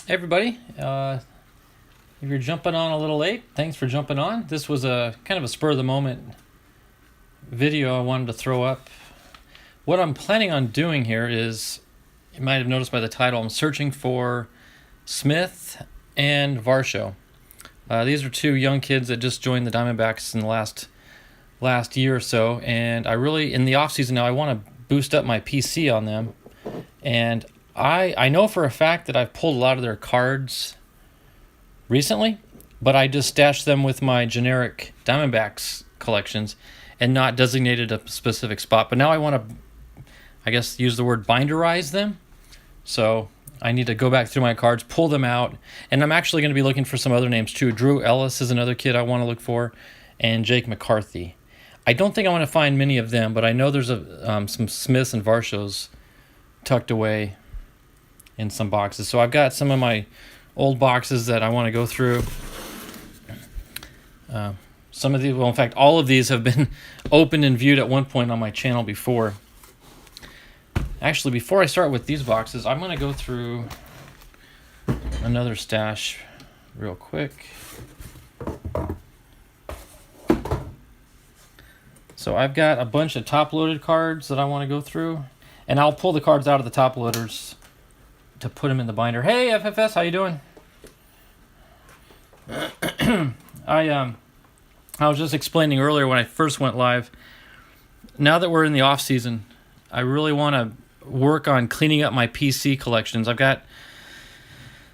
Hey everybody, if you're jumping on a little late, thanks for jumping on. This was a kind of a spur of the moment video I wanted to throw up. What I'm planning on doing here is, you might have noticed by the title, I'm searching for Smith and Varsho. These are two young kids that just joined the Diamondbacks in the last year or so, and I really, in the off season now, I want to boost up my PC on them, and I know for a fact that I've pulled a lot of their cards recently, but I just stashed them with my generic Diamondbacks collections and not designated a specific spot. But now I want to, I guess, use the word binderize them. So I need to go back through my cards, pull them out, and I'm actually going to be looking for some other names too. Drew Ellis is another kid I want to look for, and Jake McCarthy. I don't think I want to find many of them, but I know there's some Smiths and Varshos tucked away in some boxes. So I've got some of my old boxes that I want to go through. Some of these, well, in fact, all of these have been opened and viewed at one point on my channel before. Actually, before I start with these boxes, I'm going to go through another stash real quick. So I've got a bunch of top-loaded cards that I want to go through, and I'll pull the cards out of the top loaders to put them in the binder. Hey, FFS, how you doing? I was just explaining earlier when I first went live. Now that we're in the off season, I really want to work on cleaning up my PC collections. I've got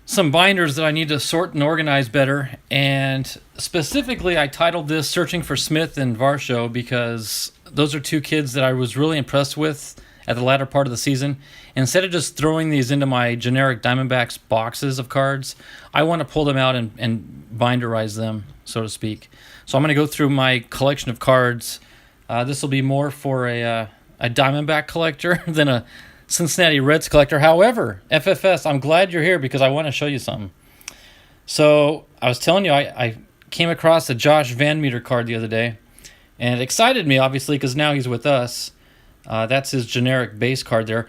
some binders that I need to sort and organize better, and specifically I titled this Searching for Smith and Varsho because those are two kids that I was really impressed with at the latter part of the season. Instead of just throwing these into my generic Diamondbacks boxes of cards, I want to pull them out and binderize them, so to speak. So I'm going to go through my collection of cards. This will be more for a Diamondback collector than a Cincinnati Reds collector. However, FFS, I'm glad you're here because I want to show you something. So I was telling you, I came across a Josh Van Meter card the other day, and it excited me, obviously, because now he's with us. That's his generic base card there.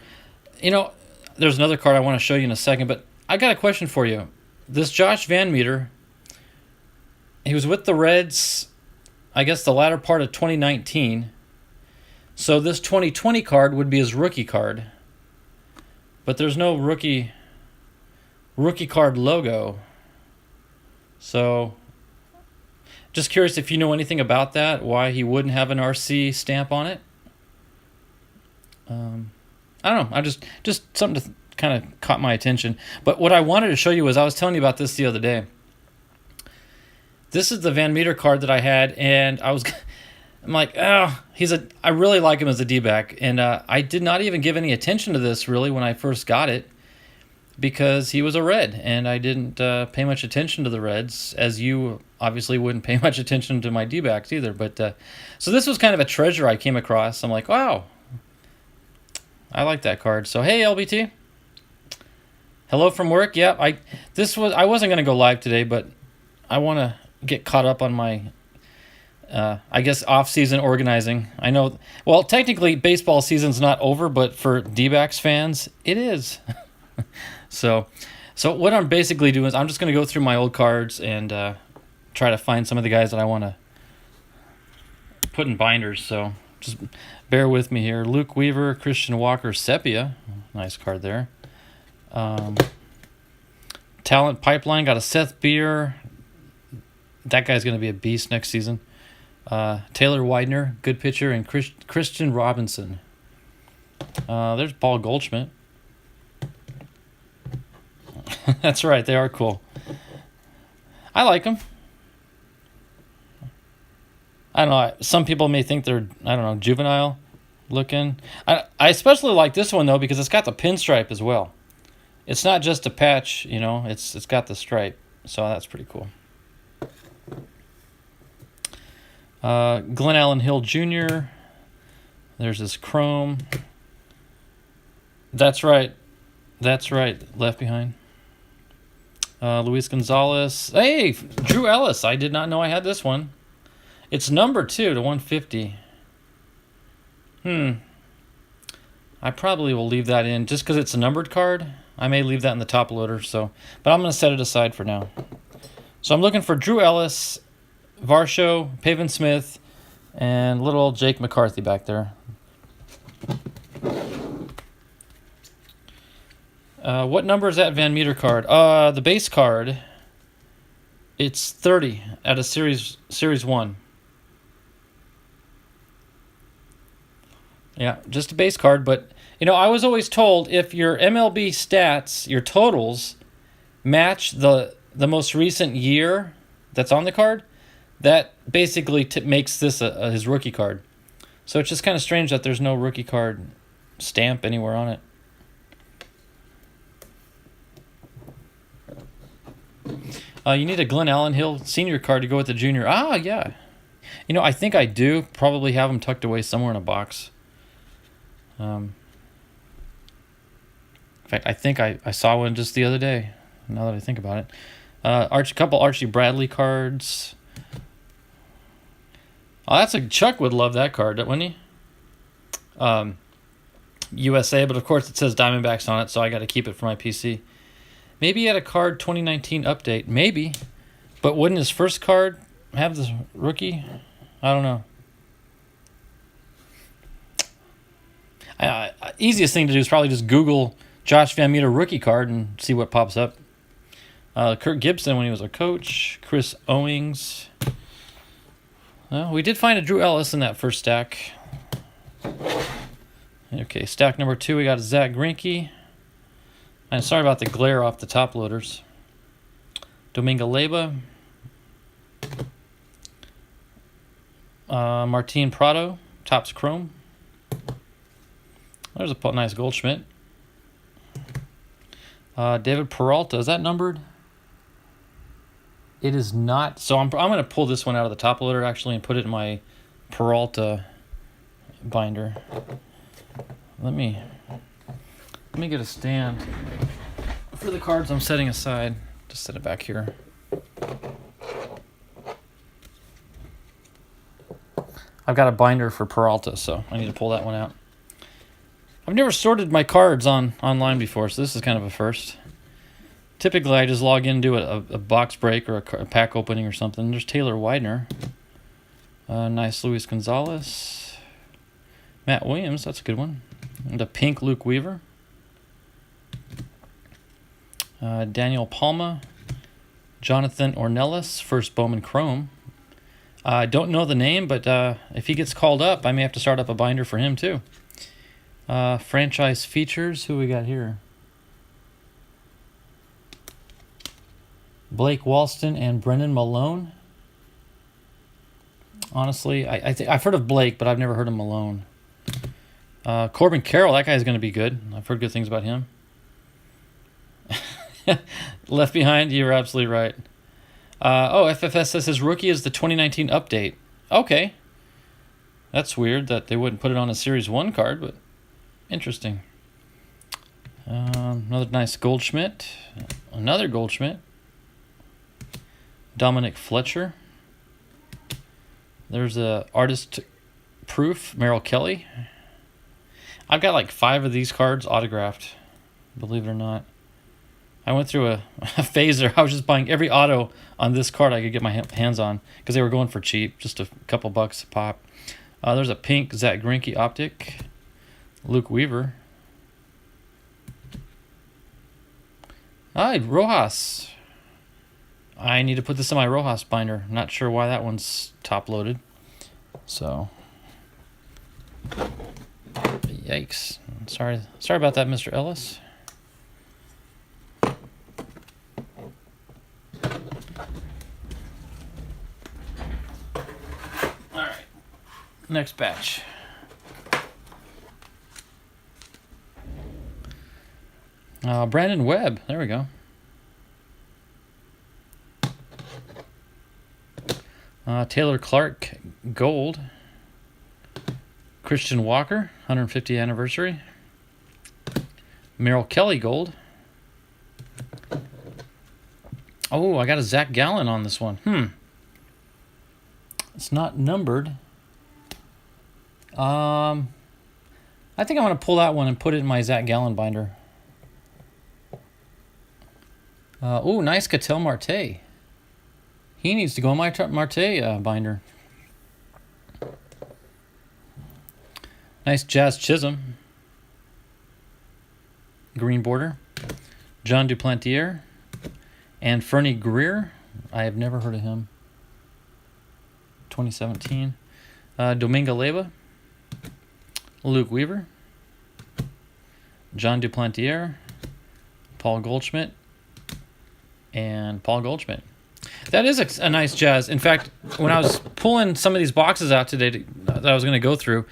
You know, there's another card I want to show you in a second, but I got a question for you. This Josh Van Meter, he was with the Reds, I guess, the latter part of 2019. So this 2020 card would be his rookie card. But there's no rookie card logo. So just curious if you know anything about that, why he wouldn't have an RC stamp on it. I don't know. I just something to kind of caught my attention. But what I wanted to show you was I was telling you about this the other day. This is the Van Meter card that I had, and I'm like, oh, I really like him as a D-back, and I did not even give any attention to this really when I first got it because he was a Red, and I didn't pay much attention to the Reds, as you obviously wouldn't pay much attention to my D-backs either. But so this was kind of a treasure I came across. I'm like, wow, I like that card. So hey, LBT, hello from work. Yeah, I wasn't gonna go live today, but I want to get caught up on my I guess off-season organizing. I know, well, technically baseball season's not over, but for D-backs fans, it is. So what I'm basically doing is I'm just going to go through my old cards and try to find some of the guys that I want to put in binders. So just bear with me here. Luke Weaver, Christian Walker, Sepia. Nice card there. Talent Pipeline, got a Seth Beer. That guy's going to be a beast next season. Taylor Widener, good pitcher, and Christian Robinson. There's Paul Goldschmidt. That's right, they are cool. I like them. I don't know, some people may think they're, I don't know, juvenile looking. I especially like this one, though, because it's got the pinstripe as well. It's not just a patch, you know, it's got the stripe, so that's pretty cool. Glenn Allen Hill Jr. There's this chrome. That's right. Left behind. Luis Gonzalez. Hey, Drew Ellis. I did not know I had this one. It's number 2 to 150. I probably will leave that in just because it's a numbered card. I may leave that in the top loader, but I'm going to set it aside for now. So I'm looking for Drew Ellis, Varsho, Pavin Smith, and little old Jake McCarthy back there. What number is that Van Meter card? The base card, it's 30 out of Series 1. Yeah, just a base card, but I was always told if your MLB stats, your totals, match the most recent year that's on the card, that basically makes this his rookie card. So it's just kind of strange that there's no rookie card stamp anywhere on it. You need a Glenn Allen Hill senior card to go with the junior. Ah, yeah. I think I do probably have them tucked away somewhere in a box. In fact, I think I saw one just the other day, now that I think about it. Couple Archie Bradley cards. Oh, Chuck would love that card, wouldn't he? USA, but of course it says Diamondbacks on it, so I got to keep it for my PC. Maybe he had a card 2019 update. Maybe. But wouldn't his first card have the rookie? I don't know. Easiest thing to do is probably just Google Josh Van Meter rookie card and see what pops up. Kirk Gibson when he was a coach. Chris Owings. Well, we did find a Drew Ellis in that first stack. Okay, stack number 2, we got a Zach Greinke. And sorry about the glare off the top loaders. Domingo Leyba. Martin Prado, Topps Chrome. There's a nice Goldschmidt. David Peralta, is that numbered? It is not. So I'm going to pull this one out of the top loader actually and put it in my Peralta binder. Let me get a stand for the cards I'm setting aside. Just set it back here. I've got a binder for Peralta, so I need to pull that one out. I've never sorted my cards online before, so this is kind of a first. Typically, I just log in and do a box break or a pack opening or something. There's Taylor Widener. Nice Luis Gonzalez. Matt Williams, that's a good one. And a pink Luke Weaver. Daniel Palma. Jonathan Ornelas, first Bowman Chrome. I don't know the name, but if he gets called up, I may have to start up a binder for him too. Franchise features, who we got here? Blake Walston and Brendan Malone. Honestly, I've heard of Blake, but I've never heard of Malone. Corbin Carroll, that guy's going to be good. I've heard good things about him. Left Behind, you're absolutely right. FFS says his rookie is the 2019 update. Okay. That's weird that they wouldn't put it on a Series 1 card, but interesting. Another nice Goldschmidt. Another Goldschmidt. Dominic Fletcher. There's a artist proof, Merrill Kelly. I've got like 5 of these cards autographed, believe it or not. I went through a phase there. I was just buying every auto on this card I could get my hands on because they were going for cheap, just a couple bucks a pop. There's a pink Zach Greinke optic. Luke Weaver. Rojas. I need to put this in my Rojas binder. Not sure why that one's top loaded. So, yikes. Sorry about that, Mr. Ellis. All right. Next batch. Brandon Webb. There we go. Taylor Clark, gold. Christian Walker, 150th anniversary. Merrill Kelly, gold. Oh, I got a Zach Gallen on this one. It's not numbered. I think I'm going to pull that one and put it in my Zach Gallen binder. Oh, nice Ketel Marte. He needs to go in my Marte binder. Nice Jazz Chisholm. Green border. John Duplantier. And Fernie Greer. I have never heard of him. 2017. Domingo Leyba. Luke Weaver. John Duplantier. Paul Goldschmidt. And Paul Goldschmidt. That is a nice Jazz. In fact, when I was pulling some of these boxes out today that I was going to go through,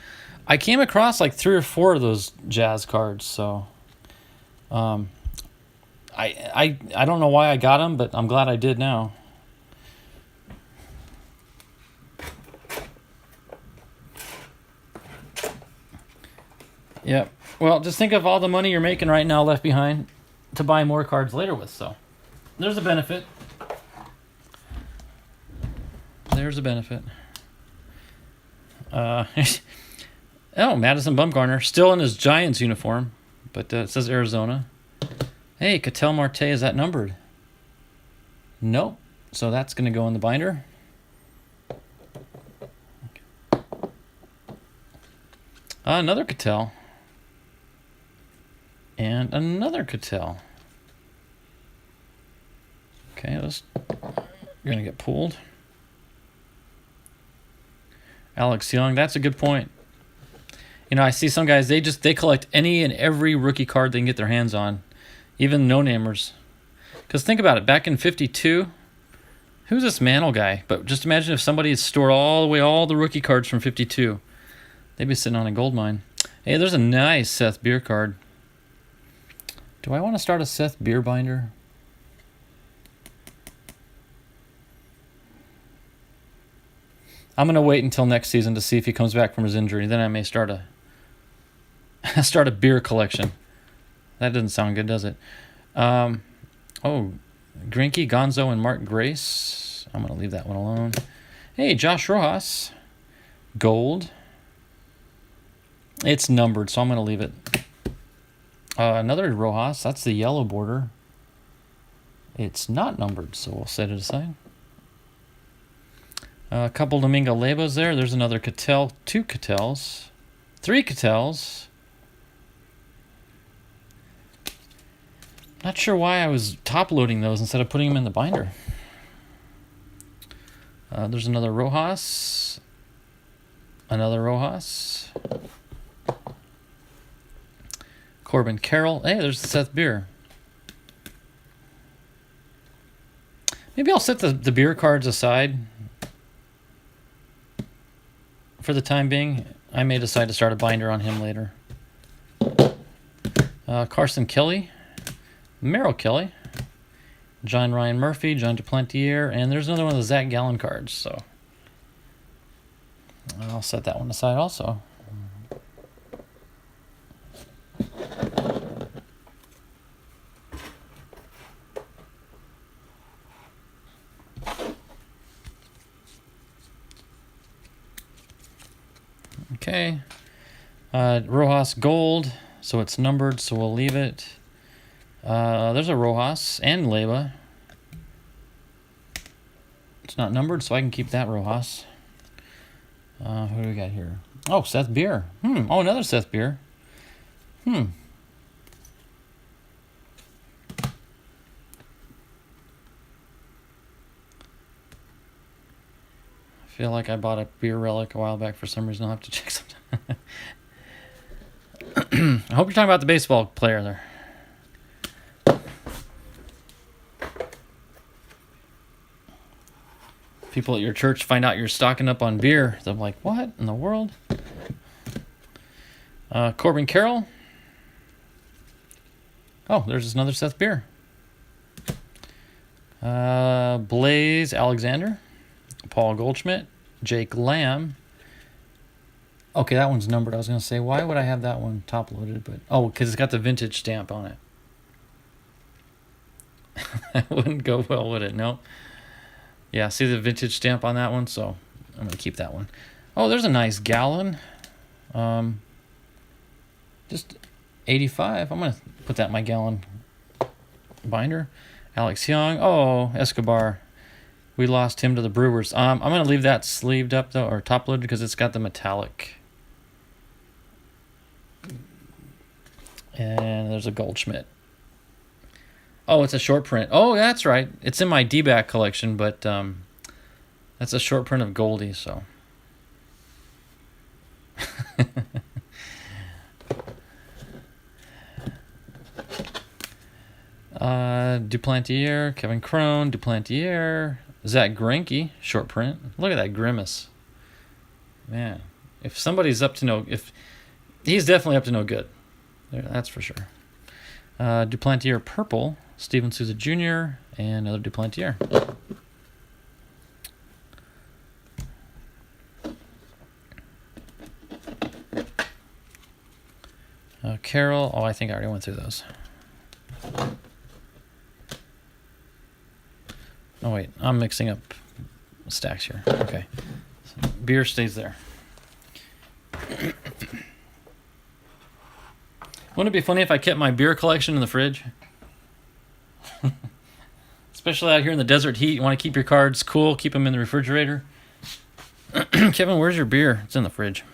I came across like 3 or 4 of those Jazz cards. So, I don't know why I got them, but I'm glad I did now. Yep. Well, just think of all the money you're making right now left behind to buy more cards later with. So, there's a benefit. There's a benefit. Oh, Madison Bumgarner, still in his Giants uniform, but it says Arizona. Hey, Ketel Marte, is that numbered? Nope. So that's going to go in the binder. Another Ketel. And another Ketel. Okay, those are going to get pulled. Alex Young, that's a good point. You know, I see some guys, they collect any and every rookie card they can get their hands on, even no-namers. Because think about it, back in 52, who's this Mantle guy? But just imagine if somebody had stored all the rookie cards from 52. They'd be sitting on a gold mine. Hey, there's a nice Seth Beer card. Do I want to start a Seth Beer binder? I'm going to wait until next season to see if he comes back from his injury. Then I may start a beer collection. That doesn't sound good, does it? Grinke, Gonzo, and Mark Grace. I'm going to leave that one alone. Hey, Josh Rojas. Gold. It's numbered, so I'm going to leave it. Another Rojas. That's the yellow border. It's not numbered, so we'll set it aside. A couple Domingo Leybas there. There's another Ketel. 2 Ketels. 3 Ketels. Not sure why I was top-loading those instead of putting them in the binder. There's another Rojas. Another Rojas. Corbin Carroll. Hey, there's Seth Beer. Maybe I'll set the beer cards aside for the time being. I may decide to start a binder on him later. Carson Kelly, Merrill Kelly, John Ryan Murphy, John Duplantier, and there's another one of the Zach Gallen cards. So I'll set that one aside also. Okay, Rojas Gold, so it's numbered, so we'll leave it. There's a Rojas and Leyba. It's not numbered, so I can keep that Rojas. Who do we got here? Oh, Seth Beer. Oh, another Seth Beer. I feel like I bought a beer relic a while back for some reason. I'll have to check sometime. I hope you're talking about the baseball player there. People at your church find out you're stocking up on beer. They're like, what in the world? Corbin Carroll. Oh, there's another Seth Beer. Blaze Alexander. Paul Goldschmidt, Jake Lamb. Okay, that one's numbered. I was going to say, why would I have that one top-loaded? But because it's got the vintage stamp on it. That wouldn't go well, would it? No. Yeah, see the vintage stamp on that one? So I'm going to keep that one. Oh, there's a nice Gallon. Just 85. I'm going to put that in my Gallon binder. Alex Young. Oh, Escobar. We lost him to the Brewers. I'm going to leave that sleeved up, though, or top-loaded, because it's got the metallic. And there's a Goldschmidt. Oh, it's a short print. Oh, that's right. It's in my D-back collection, but that's a short print of Goldie, so. Duplantier, Kevin Crone, Duplantier, Zach Greinke, short print. Look at that grimace. Man, if somebody's up to no, if he's definitely up to no good. That's for sure. Duplantier purple, Steven Souza Jr., and another Duplantier. Carroll. Oh, I think I already went through those. Oh, wait. I'm mixing up stacks here. Okay. So beer stays there. Wouldn't it be funny if I kept my beer collection in the fridge? Especially out here in the desert heat. You want to keep your cards cool. Keep them in the refrigerator. Kevin, where's your beer? It's in the fridge.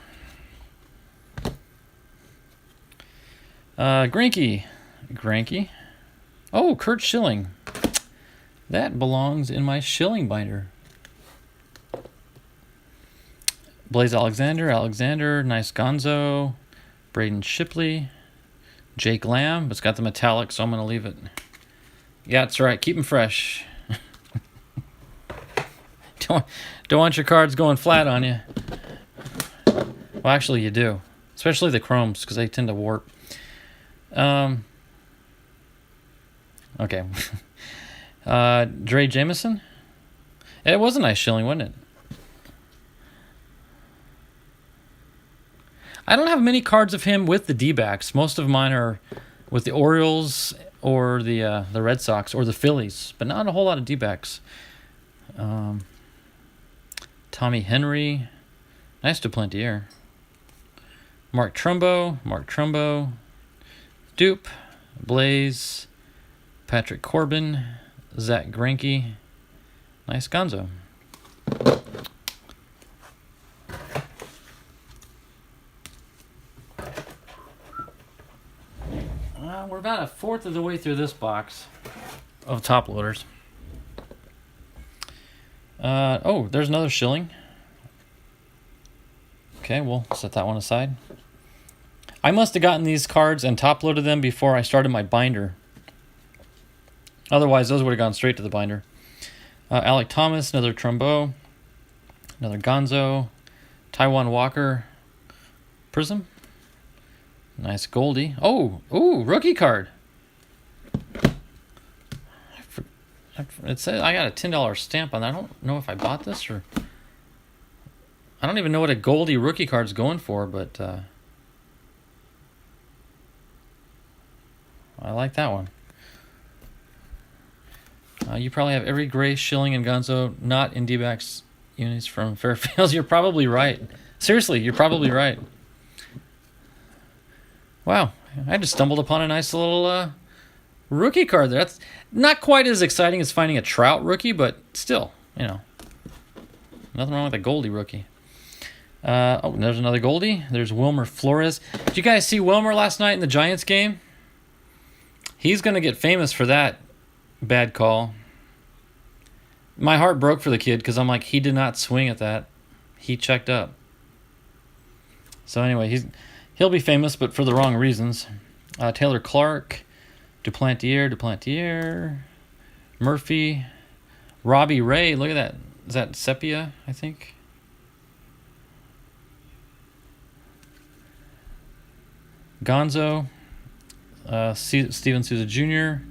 Greinke. Oh, Kurt Schilling. That belongs in my Schilling binder. Blaze Alexander, nice Gonzo. Braden Shipley. Jake Lamb. It's got the metallic, so I'm going to leave it. Yeah, that's right. Keep them fresh. Don't want your cards going flat on you. Well, actually, you do. Especially the chromes, because they tend to warp. Okay. Dre Jameson. It was a nice Schilling, wasn't it? I don't have many cards of him with the D-backs. Most of mine are with the Orioles or the Red Sox or the Phillies, but not a whole lot of D-backs. Tommy Henry. Nice Duplantier. Mark Trumbo. Dupe. Blaze. Patrick Corbin. Zach Greinke. Nice Gonzo. We're about a fourth of the way through this box of top loaders. Oh, there's another Schilling. Okay, we'll set that one aside. I must have gotten these cards and top loaded them before I started my binder. Otherwise, those would have gone straight to the binder. Alec Thomas, another Trumbo, another Gonzo, Taiwan Walker, Prism. Nice Goldie. Oh, rookie card. It says I got a $10 stamp on that. I don't know if I bought this or I don't even know what a Goldie rookie card's going for, but I like that one. You probably have every Gray, Schilling, and Gonzo not in D-backs unis from Fairfields. You're probably right. Seriously, you're probably right. Wow, I just stumbled upon a nice little rookie card there. That's not quite as exciting as finding a Trout rookie, but still, you know, nothing wrong with a Goldie rookie. Oh, there's another Goldie. There's Wilmer Flores. Did you guys see Wilmer last night in the Giants game? He's going to get famous for that bad call. My heart broke for the kid because I'm like, he did not swing at that. He checked up. So anyway, he'll be famous, but for the wrong reasons. Taylor Clark, Duplantier, Murphy, Robbie Ray. Look at that. Is that Sepia, I think? Gonzo, Steven Souza Jr.,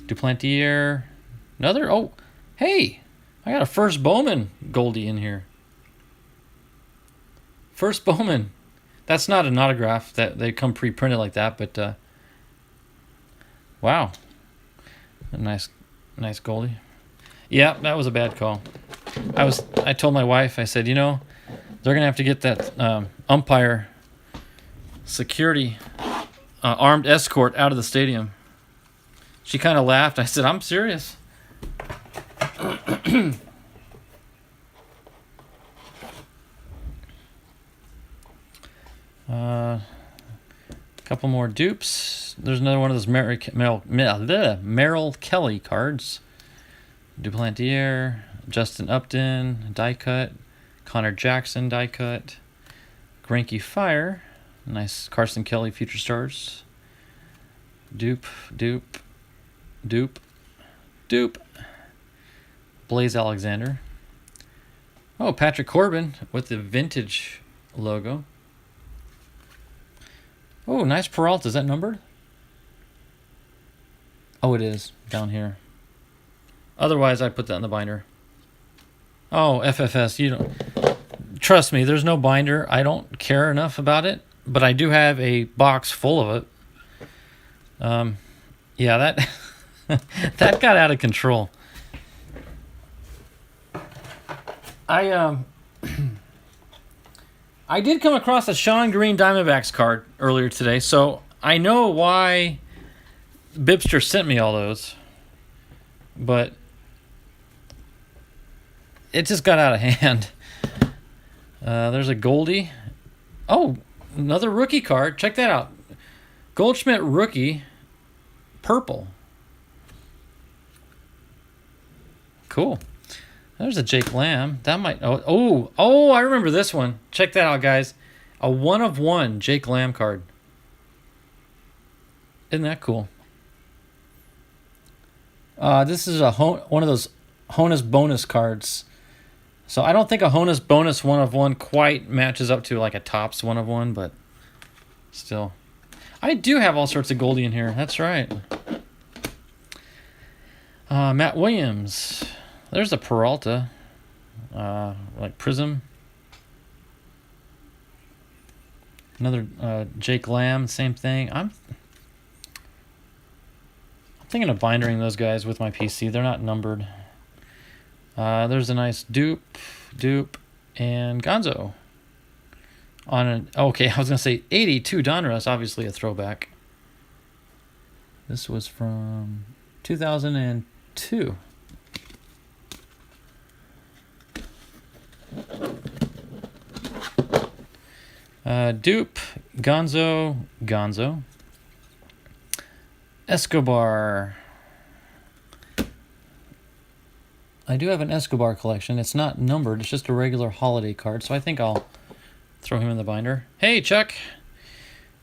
Duplantier. Another. Oh, hey, I got a first Bowman Goldie in here. First Bowman. That's not an autograph. That they come pre-printed like that, but wow, a nice Goldie. Yeah, that was a bad call. I told my wife, I said, you know, they're gonna have to get that umpire security armed escort out of the stadium. She kind of laughed. I said, I'm serious. Couple more dupes. There's another one of those Merrill Kelly cards. Duplantier, Justin Upton, die cut. Connor Jackson, die cut. Greinke Fire. Nice Carson Kelly Future Stars. Dupe. Blaze Alexander. Oh, Patrick Corbin with the vintage logo. Oh, nice Peralta. Is that numbered? Oh, it is. Down here. Otherwise, I put that in the binder. Oh, FFS. You don't... Trust me, there's no binder. I don't care enough about it. But I do have a box full of it. Yeah, that... that got out of control. I did come across a Sean Green Diamondbacks card earlier today, so I know why Bipster sent me all those, but it just got out of hand. There's a Goldie. Oh, another rookie card. Check that out. Goldschmidt rookie, purple. Cool. There's a Jake Lamb. That might... I remember this one. Check that out, guys. A 1/1 Jake Lamb card. Isn't that cool? This is one of those Honus bonus cards. So I don't think a Honus bonus 1/1 quite matches up to like a Topps 1/1, but still. I do have all sorts of Goldie in here. That's right. Matt Williams. There's a Peralta, like Prism. Another Jake Lamb, same thing. I'm thinking of bindering those guys with my PC. They're not numbered. There's a nice dupe, and Gonzo. Okay, I was gonna say 82 Donruss, obviously a throwback. This was from 2002. Dupe, Gonzo, Escobar. I do have an Escobar collection. It's not numbered. It's just a regular holiday card, so I think I'll throw him in the binder. Hey, Chuck.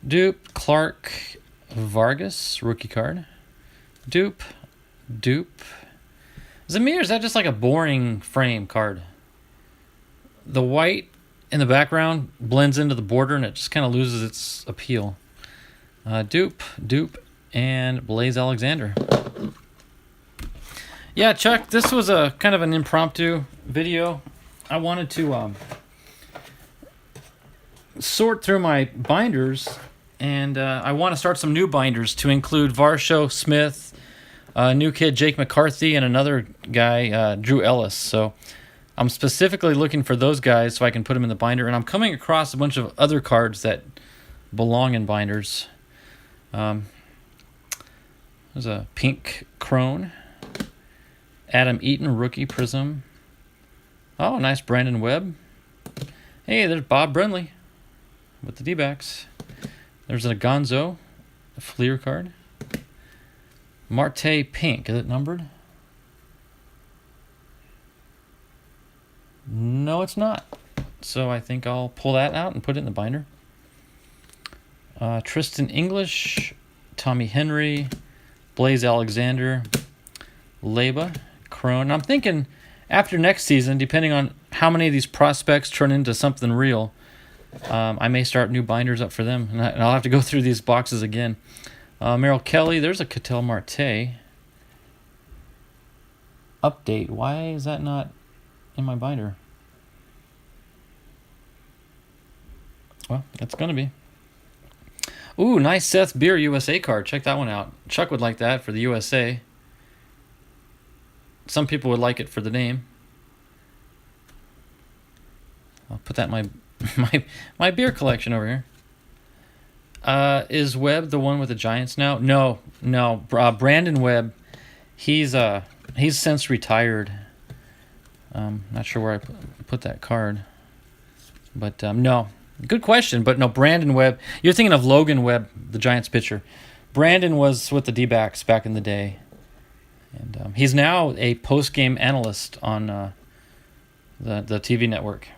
Dupe, Clark, Vargas, rookie card. Dupe. Zamir, is that just like a boring frame card? The white in the background blends into the border and it just kind of loses its appeal. Dupe, and Blaze Alexander. Yeah, Chuck, this was a kind of an impromptu video. I wanted to sort through my binders, and I want to start some new binders to include Varsho, Smith, new kid Jake McCarthy, and another guy, Drew Ellis. So I'm specifically looking for those guys so I can put them in the binder, and I'm coming across a bunch of other cards that belong in binders. There's a pink Crone, Adam Eaton rookie Prism. Oh, nice Brandon Webb. Hey, there's Bob Brenly with the D-backs. There's a Gonzo, a Fleer card. Marte pink, is it numbered? No, it's not. So I think I'll pull that out and put it in the binder. Tristan English, Tommy Henry, Blaze Alexander, Leba, Crone. I'm thinking after next season, depending on how many of these prospects turn into something real, I may start new binders up for them, and I'll have to go through these boxes again. Merrill Kelly, there's a Ketel Marte. Update, why is that not in my binder? Well, it's going to be. Ooh, nice Seth Beer USA card. Check that one out. Chuck would like that for the USA. Some people would like it for the name. I'll put that in my beer collection over here. Is Webb the one with the Giants now? No. Brandon Webb, he's since retired. Not sure where I put that card, but no. Good question, but no. Brandon Webb. You're thinking of Logan Webb, the Giants pitcher. Brandon was with the D-backs back in the day, and he's now a post-game analyst on the TV network.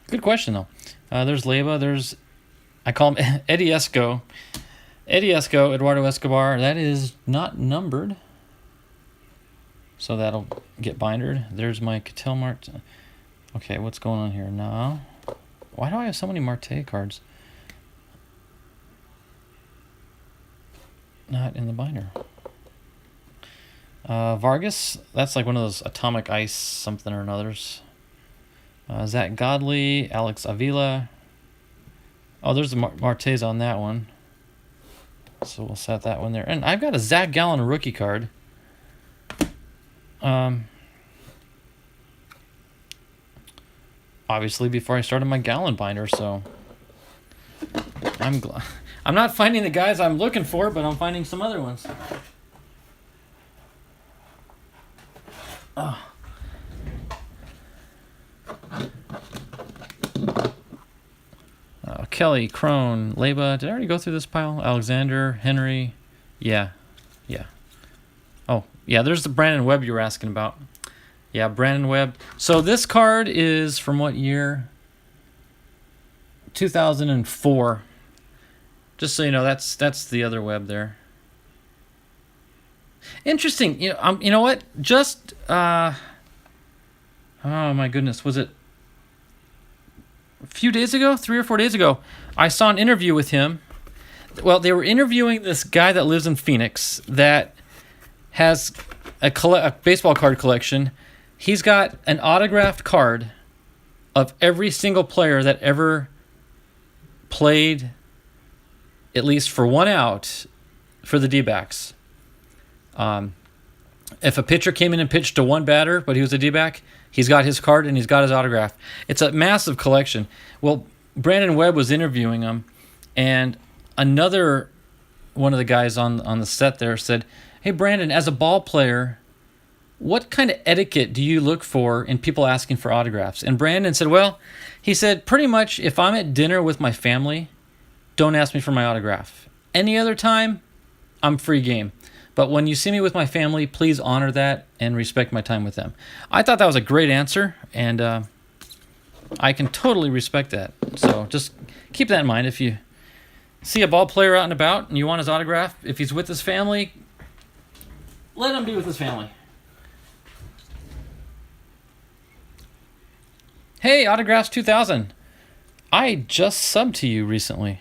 Good question though. There's Leyba. There's, I call him Eddie Esco. Eddie Esco, Eduardo Escobar. That is not numbered, so that'll get bindered. There's my Ketel Marte. Okay, what's going on here now? Why do I have so many Marte cards? Not in the binder. Vargas, that's like one of those atomic ice something or another's. Zach Godley, Alex Avila. Oh, there's the Martes on that one. So we'll set that one there. And I've got a Zach Gallen rookie card. Obviously before I started my Gallen binder, so I'm not finding the guys I'm looking for, but I'm finding some other ones. Oh. Kelly, Crone, Leyba. Did I already go through this pile? Alexander, Henry. Yeah. Oh, yeah, there's the Brandon Webb you were asking about. Yeah, Brandon Webb. So this card is from what year? 2004. Just so you know, that's the other Webb there. Interesting. You know what? Just oh my goodness, was it a few days ago, 3 or 4 days ago, I saw an interview with him. Well, they were interviewing this guy that lives in Phoenix that has a baseball card collection. He's got an autographed card of every single player that ever played at least for one out for the D-backs. If a pitcher came in and pitched to one batter, but he was a D-back, he's got his card and he's got his autograph. It's a massive collection. Well, Brandon Webb was interviewing him, and another one of the guys on the set there said, "Hey, Brandon, as a ball player, what kind of etiquette do you look for in people asking for autographs?" And Brandon said, well, he said, pretty much if I'm at dinner with my family, don't ask me for my autograph. Any other time, I'm free game. But when you see me with my family, please honor that and respect my time with them. I thought that was a great answer, and I can totally respect that. So just keep that in mind. If you see a ball player out and about and you want his autograph, if he's with his family, let him be with his family. Hey, Autographs 2000. I just subbed to you recently.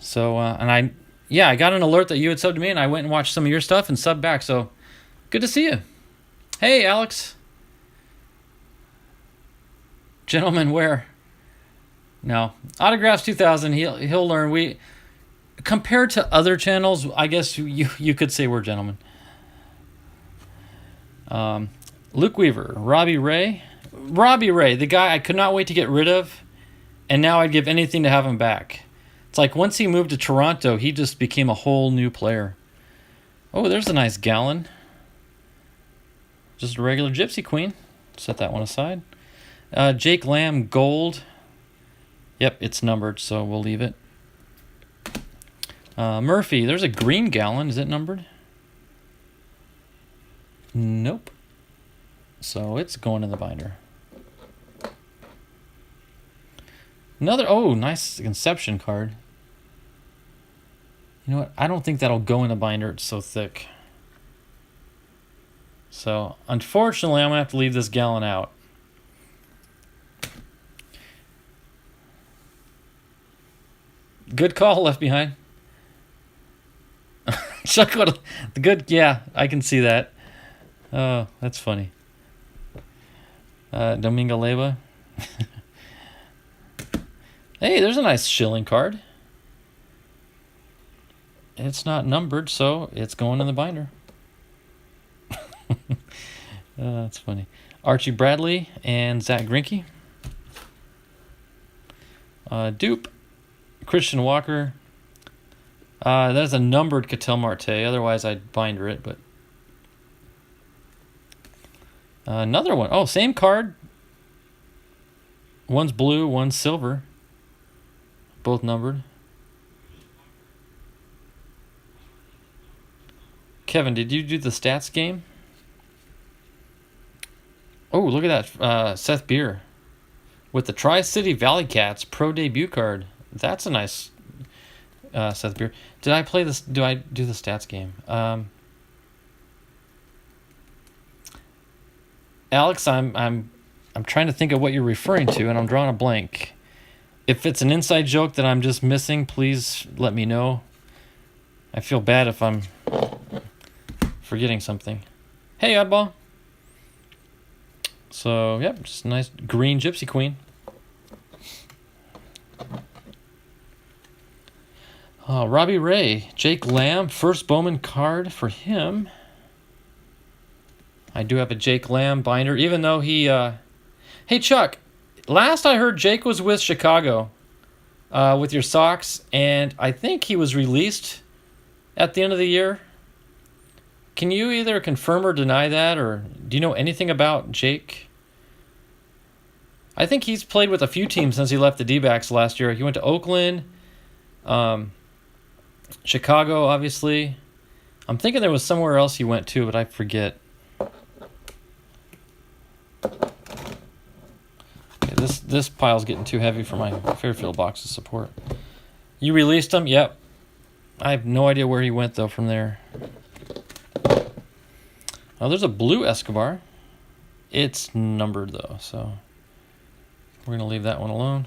So, I got an alert that you had subbed to me, and I went and watched some of your stuff and subbed back. So, good to see you. Hey, Alex. Gentlemen, where? No. Autographs 2000, he'll learn. Compared to other channels, I guess you could say we're gentlemen. Luke Weaver, Robbie Ray, the guy I could not wait to get rid of, and now I'd give anything to have him back. It's like once he moved to Toronto, he just became a whole new player. Oh, there's a nice Gallen. Just a regular Gypsy Queen. Set that one aside. Jake Lamb, gold. Yep, it's numbered, so we'll leave it. Murphy, there's a green Gallen. Is it numbered? Nope. So it's going in the binder. Another, nice Conception card. You know what? I don't think that'll go in the binder. It's so thick. So, unfortunately, I'm going to have to leave this Gallen out. Good call, left behind. Yeah, I can see that. Oh, that's funny. Domingo Leyba. Hey, there's a nice Schilling card. It's not numbered, so it's going in the binder. That's funny. Archie Bradley and Zach Greinke. Dupe. Christian Walker. That's a numbered Ketel Marte. Otherwise, I'd binder it. But another one. Oh, same card. One's blue, one's silver. Both numbered. Kevin, did you do the stats game? Oh, look at that. Seth Beer. With the Tri-City Valley Cats Pro Debut card. That's a nice Seth Beer. Did I play this? Do I do the stats game? Alex, I'm trying to think of what you're referring to, and I'm drawing a blank. If it's an inside joke that I'm just missing, please let me know. I feel bad if I'm forgetting something. Hey, Oddball. So, yep, just a nice green Gypsy Queen. Robbie Ray, Jake Lamb, first Bowman card for him. I do have a Jake Lamb binder, even though he... Hey, Chuck, last I heard Jake was with Chicago with your Sox, and I think he was released at the end of the year. Can you either confirm or deny that, or do you know anything about Jake? I think he's played with a few teams since he left the D-backs last year. He went to Oakland, Chicago, obviously. I'm thinking there was somewhere else he went to, but I forget. Okay, this pile's getting too heavy for my Fairfield box to support. You released him? Yep. I have no idea where he went, though, from there. Oh, there's a blue Escobar. It's numbered, though, so we're going to leave that one alone.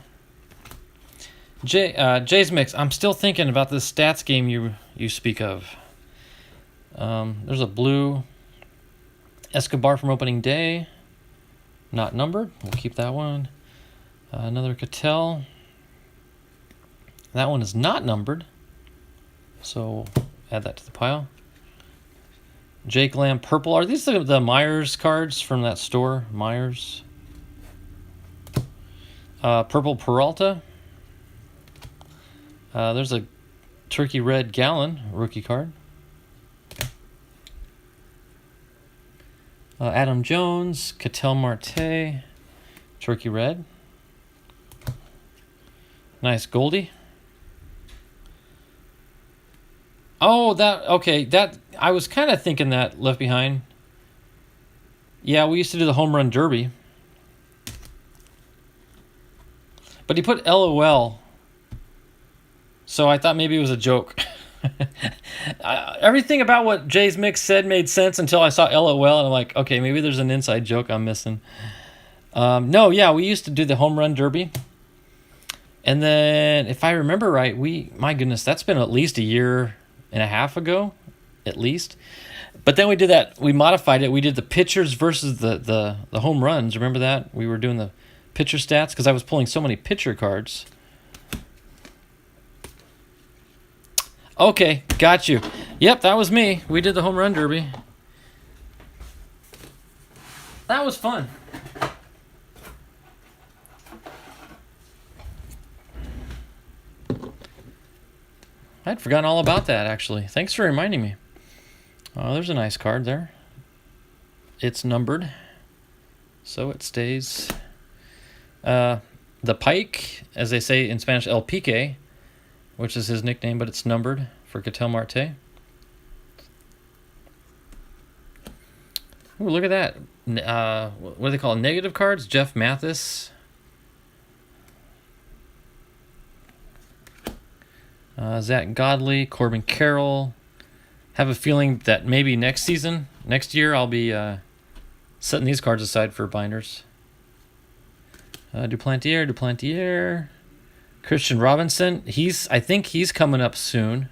Jay's Mix, I'm still thinking about this stats game you speak of. There's a blue Escobar from opening day. Not numbered. We'll keep that one. Another Ketel. That one is not numbered. So add that to the pile. Jake Lamb purple. Are these the Myers cards from that store? Myers. Purple Peralta. There's a turkey red Gallon rookie card. Adam Jones, Ketel Marte, turkey red. Nice Goldie. Oh, that I was kind of thinking that left behind. Yeah, we used to do the home run derby. But he put LOL. So I thought maybe it was a joke. Everything about what Jay's Mix said made sense until I saw LOL, and I'm like, okay, maybe there's an inside joke I'm missing. No, yeah, we used to do the home run derby. And then, if I remember right, my goodness, that's been at least a year and a half ago, at least. But then we did that, we modified it. We did the pitchers versus the home runs. Remember that? We were doing the pitcher stats because I was pulling so many pitcher cards. Okay, got you. Yep, that was me. We did the home run derby. That was fun. I'd forgotten all about that, actually. Thanks for reminding me. Oh, there's a nice card there. It's numbered, so it stays. The Pike, as they say in Spanish, El Pique, which is his nickname, but it's numbered for Ketel Marte. Ooh, look at that. What do they call it? Negative cards? Jeff Mathis. Zach Godley, Corbin Carroll. Have a feeling that maybe next year, I'll be setting these cards aside for binders. Duplantier. Christian Robinson. I think he's coming up soon.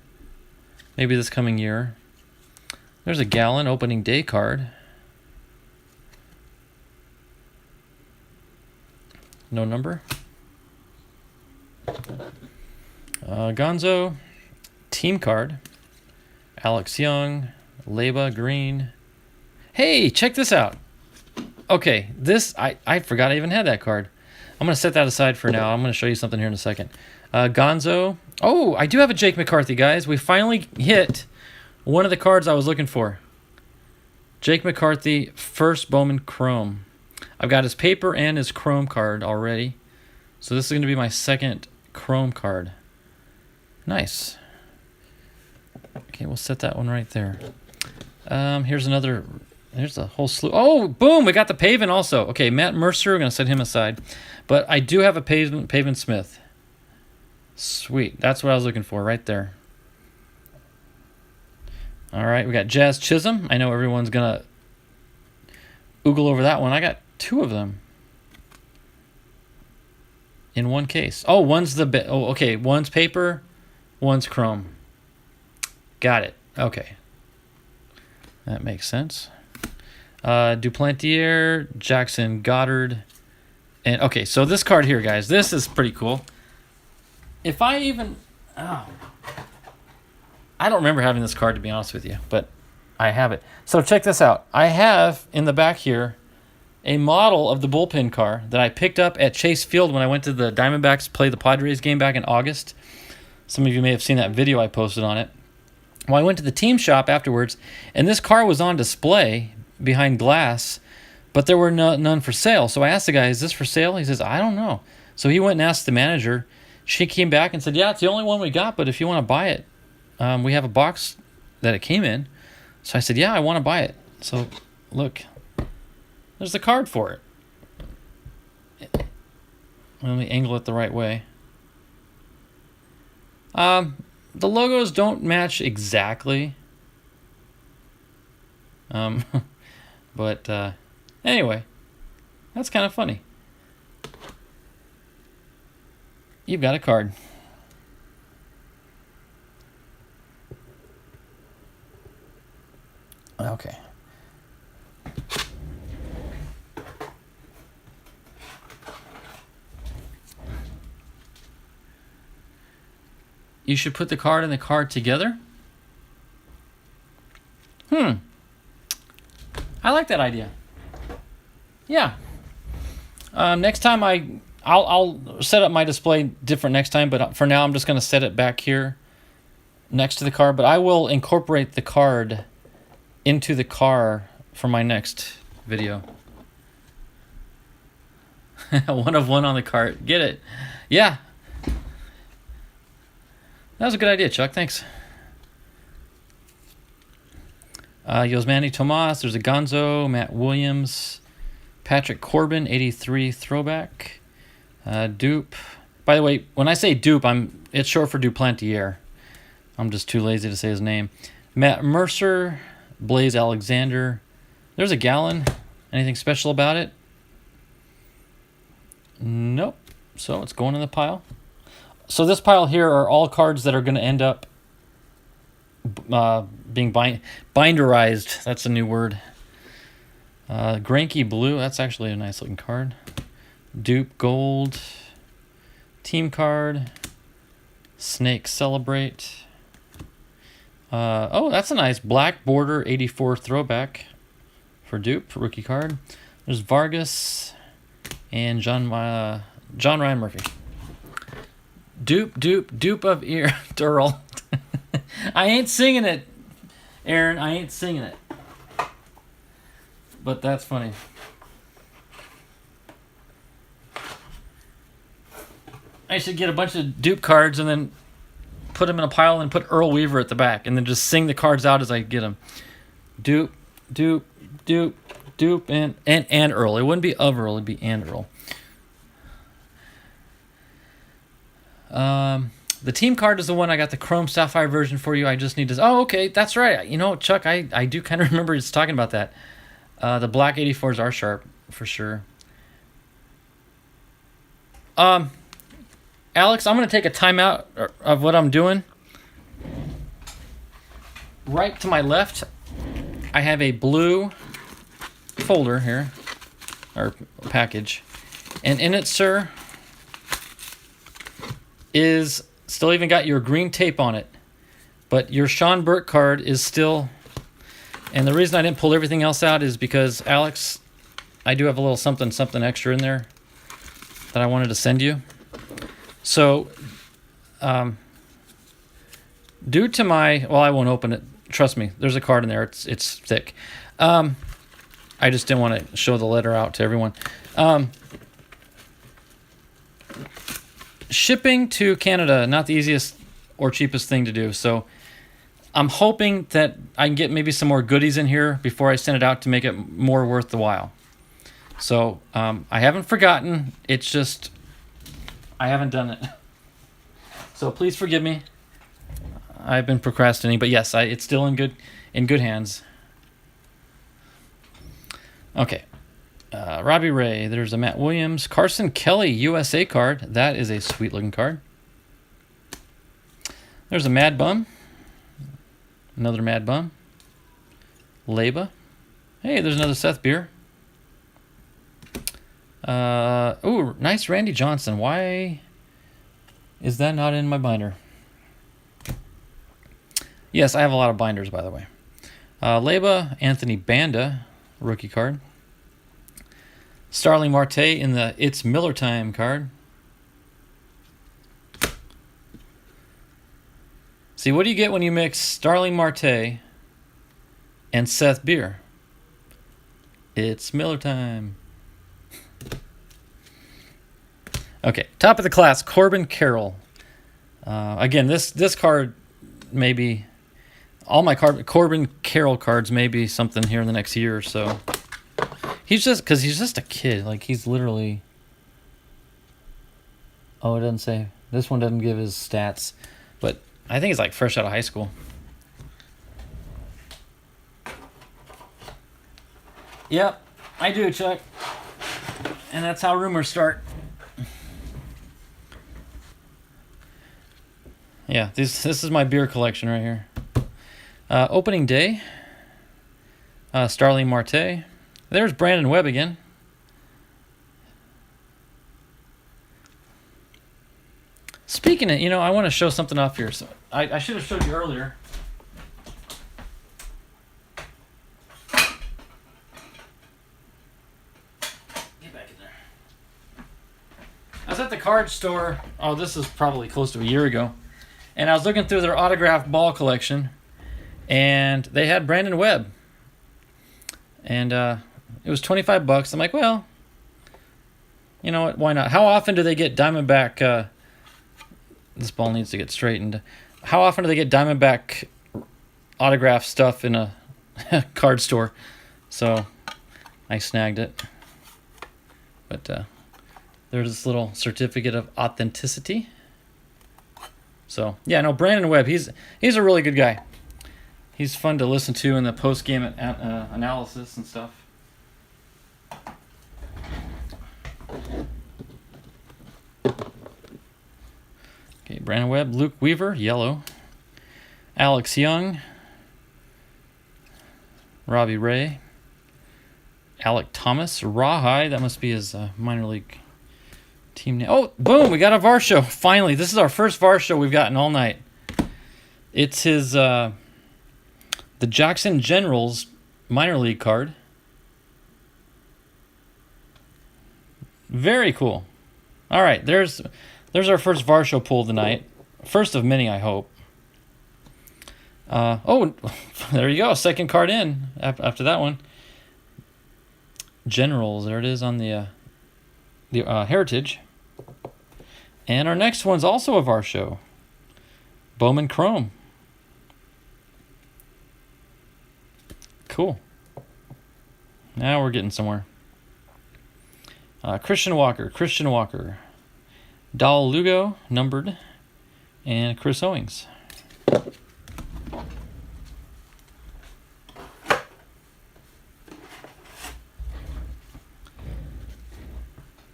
Maybe this coming year. There's a Gallon opening day card. No number. Gonzo, team card. Alex Young, Leba Green. Hey, check this out. Okay, this, I forgot I even had that card. I'm going to set that aside for now. I'm going to show you something here in a second. Gonzo. Oh, I do have a Jake McCarthy, guys. We finally hit one of the cards I was looking for. Jake McCarthy, first Bowman Chrome. I've got his paper and his Chrome card already. So this is going to be my second Chrome card. Nice. Okay, we'll set that one right there. Here's another. There's a whole slew. Oh, boom! We got the Pavin also. Okay, Matt Mercer. We're going to set him aside. But I do have a Pavin Smith. Sweet. That's what I was looking for right there. All right, we got Jazz Chisholm. I know everyone's going to oogle over that one. I got two of them in one case. Oh, one's the... okay, one's paper, one's Chrome. Got it. Okay. That makes sense. Duplantier, Jackson Goddard. And okay, so this card here, guys, this is pretty cool. If I even... Oh, I don't remember having this card, to be honest with you, but I have it. So check this out. I have in the back here a model of the bullpen car that I picked up at Chase Field when I went to the Diamondbacks play the Padres game back in August. Some of you may have seen that video I posted on it. Well, I went to the team shop afterwards, and this car was on display behind glass, but there were none for sale. So I asked the guy, is this for sale? He says, I don't know. So he went and asked the manager. She came back and said, yeah, it's the only one we got, but if you want to buy it, we have a box that it came in. So I said, yeah, I want to buy it. So look, there's the card for it. Let me angle it the right way. The logos don't match exactly. But anyway, that's kind of funny. You've got a card. Okay. You should put the card and the card together? I like that idea. Yeah. Next time I'll set up my display different next time, but for now I'm just going to set it back here next to the card, but I will incorporate the card into the car for my next video. 1 of 1 on the cart. Get it? Yeah. That was a good idea, Chuck. Thanks. Yosmani Tomas. There's a Gonzo. Matt Williams. Patrick Corbin, 83 throwback. Dupe. By the way, when I say Dupe, it's short for Duplantier. I'm just too lazy to say his name. Matt Mercer. Blaze Alexander. There's a Gallon. Anything special about it? Nope. So it's going in the pile. So this pile here are all cards that are going to end up being binderized. That's a new word. Granky Blue. That's actually a nice looking card. Dupe Gold. Team card. Snake Celebrate. Oh, that's a nice black border 84 throwback for Dupe, rookie card. There's Vargas and John Ryan Murphy. Dupe of ear Durrell. I ain't singing it, Aaron. I ain't singing it. But that's funny. I should get a bunch of Dupe cards and then put them in a pile and put Earl Weaver at the back and then just sing the cards out as I get them. Dupe, and Earl. It wouldn't be of Earl, it'd be and Earl. The team card is the one I got the Chrome Sapphire version for you. I just need to... Oh, okay, that's right. You know, Chuck, I do kind of remember just talking about that. The black 84s are sharp, for sure. Alex, I'm going to take a timeout of what I'm doing. Right to my left, I have a blue folder here, or package. And in it, sir, is still even got your green tape on it. But your Sean Burke card is still... And the reason I didn't pull everything else out is because, Alex, I do have a little something extra in there that I wanted to send you. So due to my... Well, I won't open it. Trust me. There's a card in there. It's thick. I just didn't want to show the letter out to everyone. Shipping to Canada, not the easiest or cheapest thing to do. So I'm hoping that I can get maybe some more goodies in here before I send it out to make it more worth the while. So I haven't forgotten. It's just I haven't done it. So please forgive me. I've been procrastinating, but yes, it's still in good hands. Okay. Robbie Ray. There's a Matt Williams. Carson Kelly USA card. That is a sweet looking card. There's a Mad Bum. Another Mad Bum. Leba. Hey, there's another Seth Beer. Ooh, nice Randy Johnson. Why is that not in my binder? Yes, I have a lot of binders, by the way. Leba, Anthony Banda, rookie card. Starling Marte in the It's Miller Time card. See, what do you get when you mix Starling Marte and Seth Beer? It's Miller Time. Okay, top of the class, Corbin Carroll. Again, this card maybe... All my Corbin Carroll cards may be something here in the next year or so. He's just a kid. Like, he's literally... Oh, it doesn't say. This one doesn't give his stats. But I think he's like fresh out of high school. Yep, I do, Chuck. And that's how rumors start. Yeah, this is my beer collection right here. Opening day. Starling Marte. There's Brandon Webb again. Speaking of, I want to show something off here. So I should have showed you earlier. Get back in there. I was at the card store. Oh, this is probably close to a year ago. And I was looking through their autographed ball collection. And they had Brandon Webb. And it was $25. I'm like, well, you know what? Why not? How often do they get Diamondback... this ball needs to get straightened. How often do they get Diamondback autograph stuff in a card store? So I snagged it. But there's this little certificate of authenticity. So, yeah, no, Brandon Webb, he's a really good guy. He's fun to listen to in the post-game analysis and stuff. Okay, Brandon Webb, Luke Weaver, yellow. Alex Young. Robbie Ray. Alec Thomas, Rawhide. That must be his minor league team name. Oh, boom, we got a Varsho. Finally, this is our first Varsho we've gotten all night. It's his... the Jackson Generals minor league card. Very cool. All right, there's our first Varsho pull tonight. First of many, I hope. Oh, there you go. Second card in after that one. Generals, there it is on the Heritage. And our next one's also a Varsho. Bowman Chrome. Cool. Now we're getting somewhere. Christian Walker. Dal Lugo, numbered. And Chris Owings.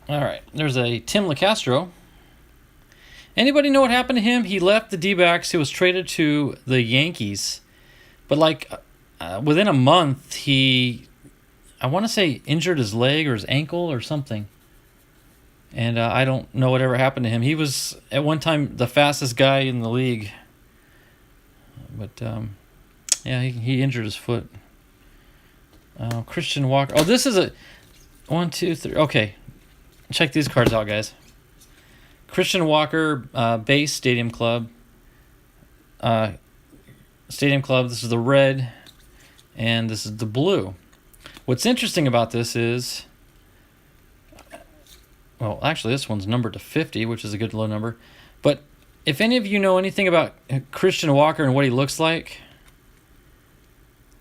All right, there's a Tim LeCastro. Anybody know what happened to him? He left the D-backs. He was traded to the Yankees. But within a month, he, I want to say, injured his leg or his ankle or something. And I don't know whatever happened to him. He was, at one time, the fastest guy in the league. But, yeah, he injured his foot. Christian Walker. Oh, this is a 1, 2, 3. Okay. Check these cards out, guys. Christian Walker, base, Stadium Club. Stadium Club, this is the red, and this is the blue. What's interesting about this is, well, actually this one's numbered to 50, which is a good low number. But if any of you know anything about Christian Walker and what he looks like,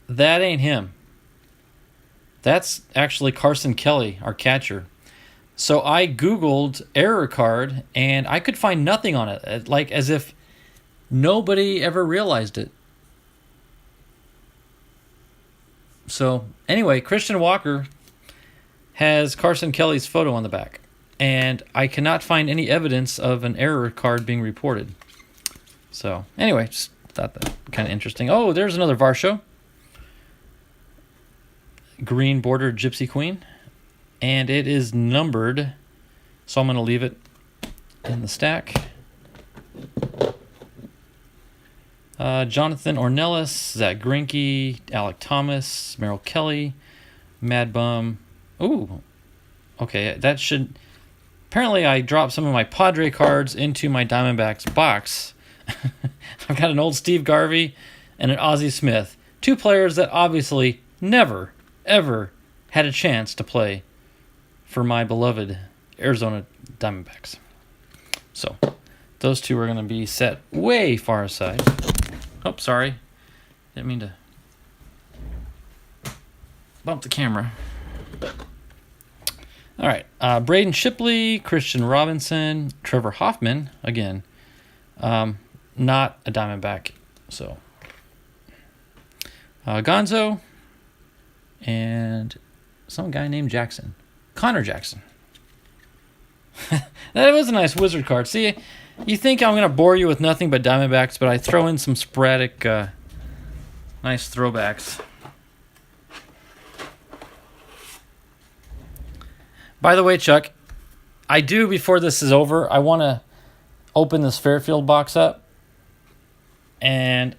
that ain't him. That's actually Carson Kelly, our catcher. So I Googled error card, and I could find nothing on it, like as if nobody ever realized it. So anyway, Christian Walker has Carson Kelly's photo on the back, and I cannot find any evidence of an error card being reported. So anyway, just thought that kind of interesting. Oh, there's another Varsho. Green border Gypsy Queen, and it is numbered, so I'm going to leave it in the stack. Jonathan Ornelas, Zach Greinke, Alec Thomas, Merrill Kelly, Mad Bum. Ooh, okay, that should... Apparently I dropped some of my Padre cards into my Diamondbacks box. I've got an old Steve Garvey and an Ozzie Smith. Two players that obviously never, ever had a chance to play for my beloved Arizona Diamondbacks. So, those two are going to be set way far aside. Oh, sorry. Didn't mean to bump the camera. All right. Braden Shipley, Christian Robinson, Trevor Hoffman, again, not a Diamondback. So, Gonzo, and some guy named Jackson. Connor Jackson. That was a nice wizard card. See, you think I'm going to bore you with nothing but Diamondbacks, but I throw in some sporadic, nice throwbacks. By the way, Chuck, I do, before this is over, I want to open this Fairfield box up. And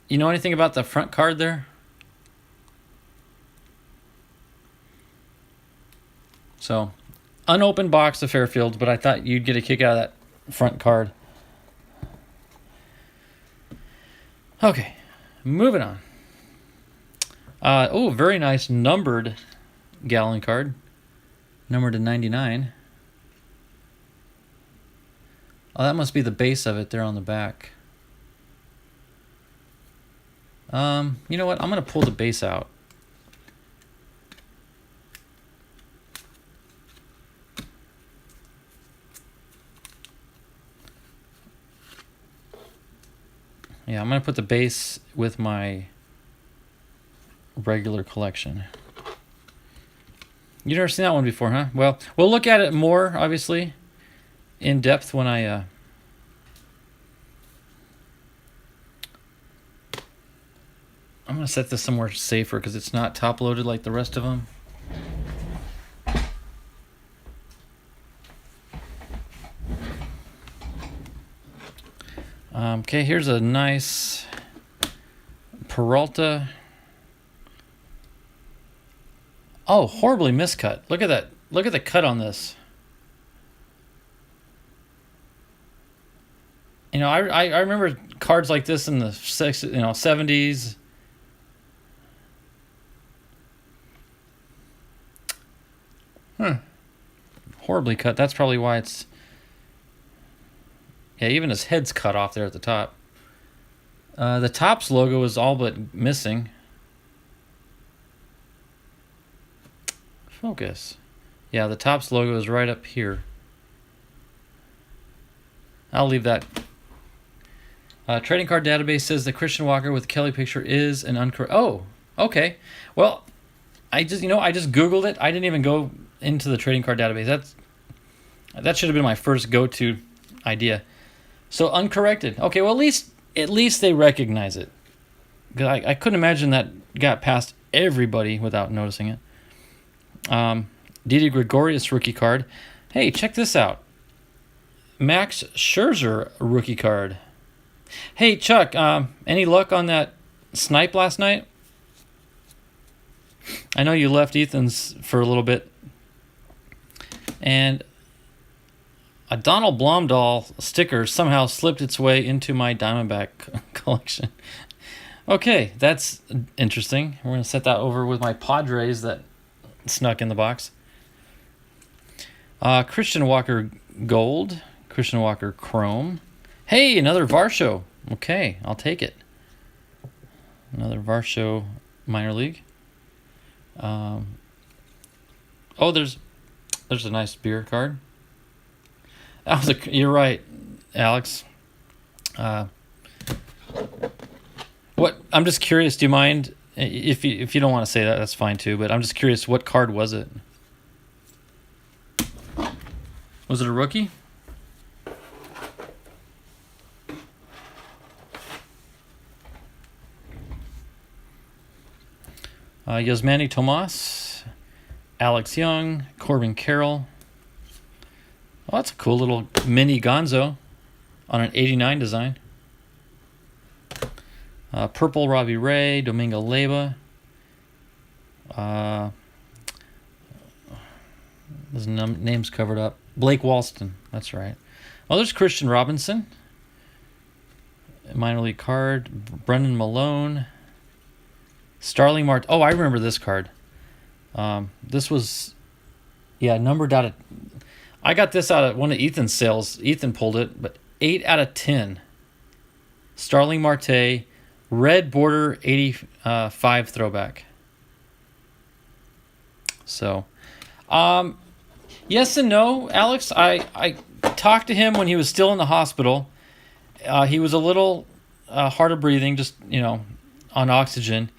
you know anything about the front card there? So, unopened box of Fairfield, but I thought you'd get a kick out of that front card. Okay, moving on. Oh, very nice numbered Gallon card. Numbered to 99. Oh, that must be the base of it there on the back. You know what? I'm going to pull the base out. Yeah, I'm going to put the base with my regular collection. You've never seen that one before, huh? Well, we'll look at it more, obviously, in depth when I'm going to set this somewhere safer because it's not top-loaded like the rest of them. Okay, here's a nice Peralta. Oh, horribly miscut. Look at that. Look at the cut on this. You know, I remember cards like this in the 70s. Horribly cut. That's probably why it's... Yeah, even his head's cut off there at the top. The Topps logo is all but missing. Focus. Yeah, the Topps logo is right up here. I'll leave that. Trading card database says the Christian Walker with Kelly picture is an uncorrect. Oh, okay. Well, I just Googled it. I didn't even go into the trading card database. That should have been my first go-to idea. So uncorrected. Okay, well at least they recognize it. Because I couldn't imagine that got past everybody without noticing it. Didi Gregorius rookie card. Hey, check this out. Max Scherzer rookie card. Hey, Chuck, any luck on that snipe last night? I know you left Ethan's for a little bit. And A Donald Blomdahl sticker somehow slipped its way into my Diamondback collection. Okay, that's interesting. We're going to set that over with my Padres that snuck in the box. Christian Walker Gold. Christian Walker Chrome. Hey, another Varsho. Okay, I'll take it. Another Varsho minor league. Oh, there's a nice beer card. You're right, Alex. What? I'm just curious. Do you mind if you don't want to say that? That's fine too. But I'm just curious. What card was it? Was it a rookie? Yasmani Tomas, Alex Young, Corbin Carroll. Oh, that's a cool little mini Gonzo on an 89 design. Purple Robbie Ray, Domingo Leyba. His name's covered up. Blake Walston, that's right. Oh, there's Christian Robinson. Minor league card. Brendan Malone. Starling Mart. Oh, I remember this card. This was, numbered out of. I got this out of one of Ethan's sales. Ethan pulled it, but 8 out of 10. Starling Marte, red border 85 throwback. So, yes and no, Alex. I talked to him when he was still in the hospital. He was a little hard of breathing, just on oxygen,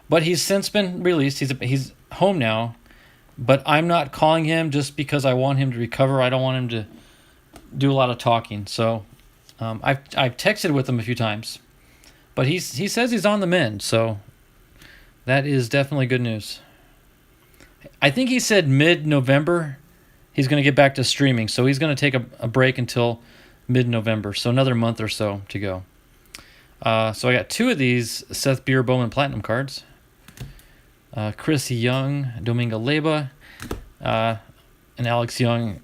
but he's since been released. He's home now. But I'm not calling him just because I want him to recover. I don't want him to do a lot of talking. So I've texted with him a few times. But he says he's on the mend. So that is definitely good news. I think he said mid-November he's going to get back to streaming. So he's going to take a break until mid-November. So another month or so to go. So I got 2 of these Seth Beer Bowman Platinum cards. Chris Young, Domingo Leyba, and Alex Young.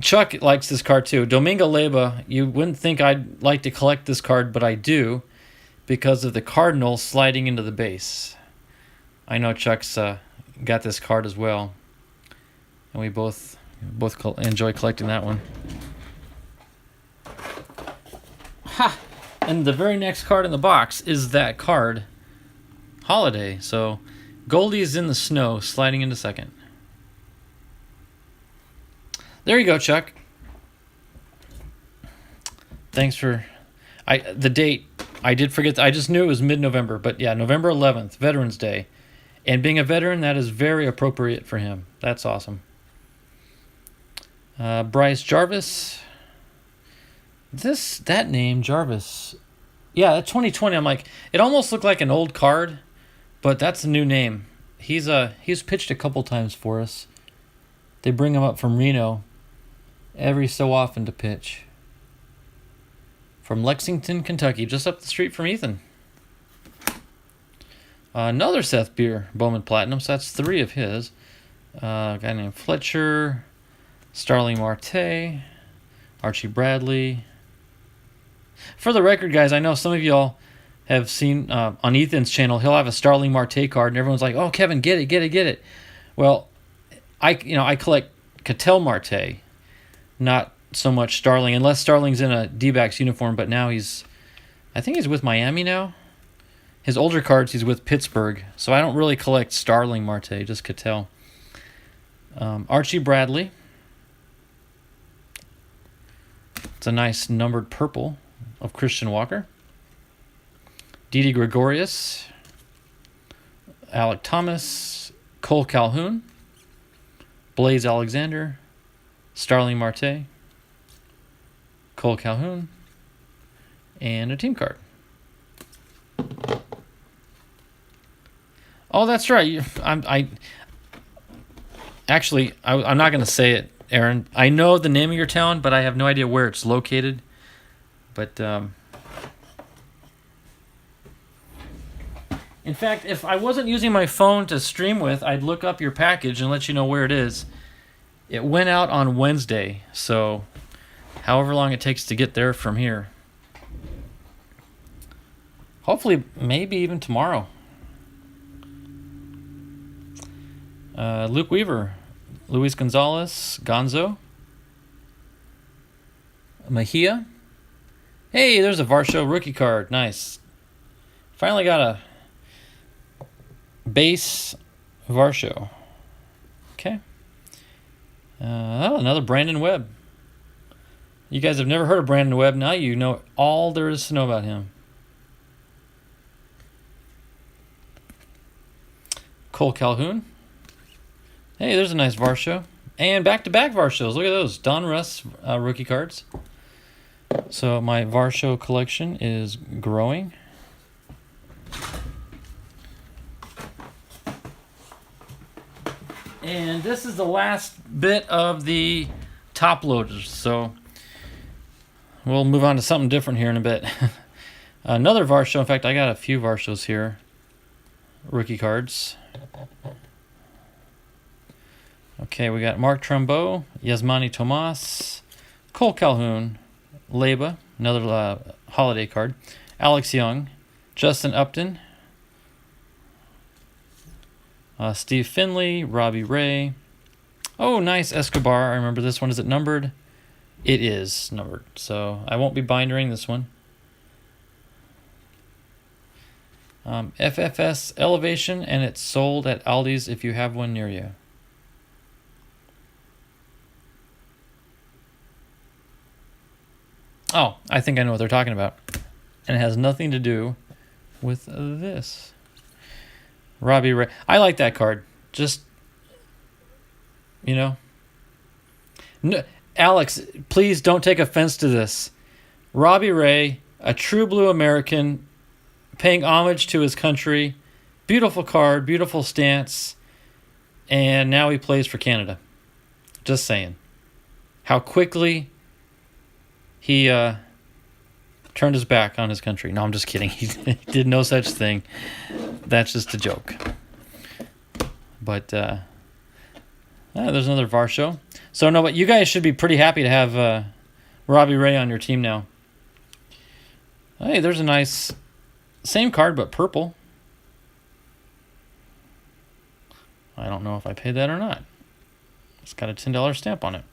Chuck likes this card too. Domingo Leyba, you wouldn't think I'd like to collect this card, but I do because of the Cardinal sliding into the base. I know Chuck's got this card as well, and we both enjoy collecting that one. Ha! And the very next card in the box is that card, Holiday. So Goldie is in the snow, sliding into second. There you go, Chuck. Thanks for the date. I did forget. I just knew it was mid-November, but yeah, November 11th, Veterans Day. And being a veteran, that is very appropriate for him. That's awesome. Bryce Jarvis. That name, Jarvis. Yeah, that's 2020. I'm like, it almost looked like an old card. But that's a new name. He's pitched a couple times for us. They bring him up from Reno every so often to pitch. From Lexington, Kentucky, just up the street from Ethan. Another Seth Beer Bowman Platinum, so that's 3 of his. A guy named Fletcher, Starling Marte, Archie Bradley. For the record, guys, I know some of y'all have seen on Ethan's channel, he'll have a Starling Marte card, and everyone's like, "Oh, Kevin, get it." Well, I collect Ketel Marte, not so much Starling, unless Starling's in a D-backs uniform. But now I think he's with Miami now. His older cards, he's with Pittsburgh, so I don't really collect Starling Marte, just Ketel. Archie Bradley. It's a nice numbered purple of Christian Walker. Didi Gregorius, Alec Thomas, Cole Calhoun, Blaze Alexander, Starling Marte, Cole Calhoun, and a team card. Oh, that's right. I'm not going to say it, Aaron. I know the name of your town, but I have no idea where it's located. But in fact, if I wasn't using my phone to stream with, I'd look up your package and let you know where it is. It went out on Wednesday, so however long it takes to get there from here. Hopefully, maybe even tomorrow. Luke Weaver, Luis Gonzalez, Gonzo, Mejia. Hey, there's a Varsho rookie card. Nice. Finally got a base Varsho. Okay. Another Brandon Webb. You guys have never heard of Brandon Webb. Now you know all there is to know about him. Cole Calhoun. Hey, there's a nice Varsho. And back-to-back Varshos. Look at those. Don Russ rookie cards. So my Varsho collection is growing. And this is the last bit of the top loaders. So we'll move on to something different here in a bit. Another Varsho. In fact, I got a few Varshos here. Rookie cards. Okay, we got Mark Trumbo, Yasmani Tomas, Cole Calhoun, Leba, another holiday card, Alex Young, Justin Upton, Steve Finley, Robbie Ray. Oh, nice Escobar. I remember this one. Is it numbered? It is numbered, so I won't be bindering this one. FFS Elevation, and it's sold at Aldi's if you have one near you. Oh, I think I know what they're talking about. And it has nothing to do with this. Robbie Ray. I like that card. Just, you know. No, Alex, please don't take offense to this. Robbie Ray, a true blue American, paying homage to his country. Beautiful card, beautiful stance. And now he plays for Canada. Just saying. How quickly he turned his back on his country. No, I'm just kidding. He did no such thing. That's just a joke. But there's another Varsho. So no, but you guys should be pretty happy to have Robbie Ray on your team now. Hey, there's a nice same card but purple. I don't know if I paid that or not. It's got a $10 stamp on it.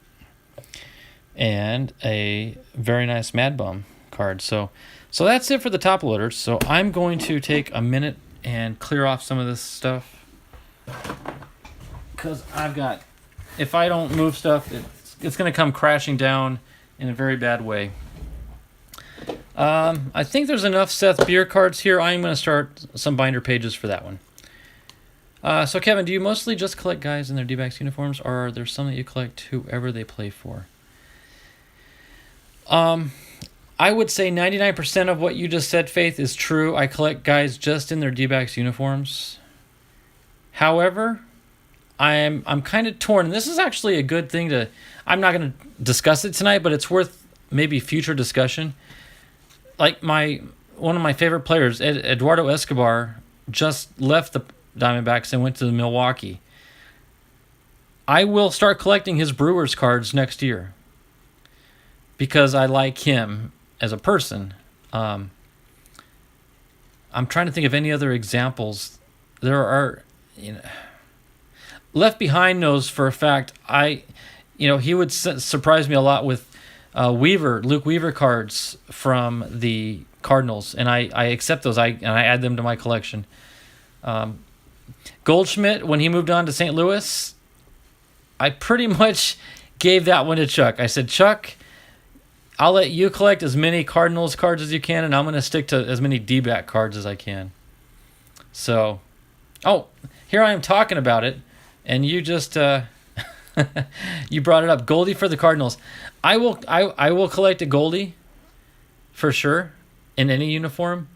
And a very nice Mad Bum card. So that's it for the top loaders. So I'm going to take a minute and clear off some of this stuff. Because if I don't move stuff, it's going to come crashing down in a very bad way. I think there's enough Seth Beer cards here. I'm going to start some binder pages for that one. So Kevin, do you mostly just collect guys in their D-backs uniforms, or are there some that you collect whoever they play for? I would say 99% of what you just said, Faith, is true. I collect guys just in their D-backs uniforms. However, I'm kind of torn, and this is actually a good thing to. I'm not going to discuss it tonight, but it's worth maybe future discussion. Like one of my favorite players, Eduardo Escobar, just left the Diamondbacks and went to the Milwaukee. I will start collecting his Brewers cards next year because I like him as a person. I'm trying to think of any other examples. There are, Left Behind knows for a fact. He would surprise me a lot with Luke Weaver cards from the Cardinals, and I accept those. I add them to my collection. Goldschmidt, when he moved on to St. Louis, I pretty much gave that one to Chuck. I said, Chuck, I'll let you collect as many Cardinals cards as you can, and I'm going to stick to as many D-back cards as I can. So, here I am talking about it, and you just you brought it up. Goldie for the Cardinals. I will collect a Goldie for sure in any uniform.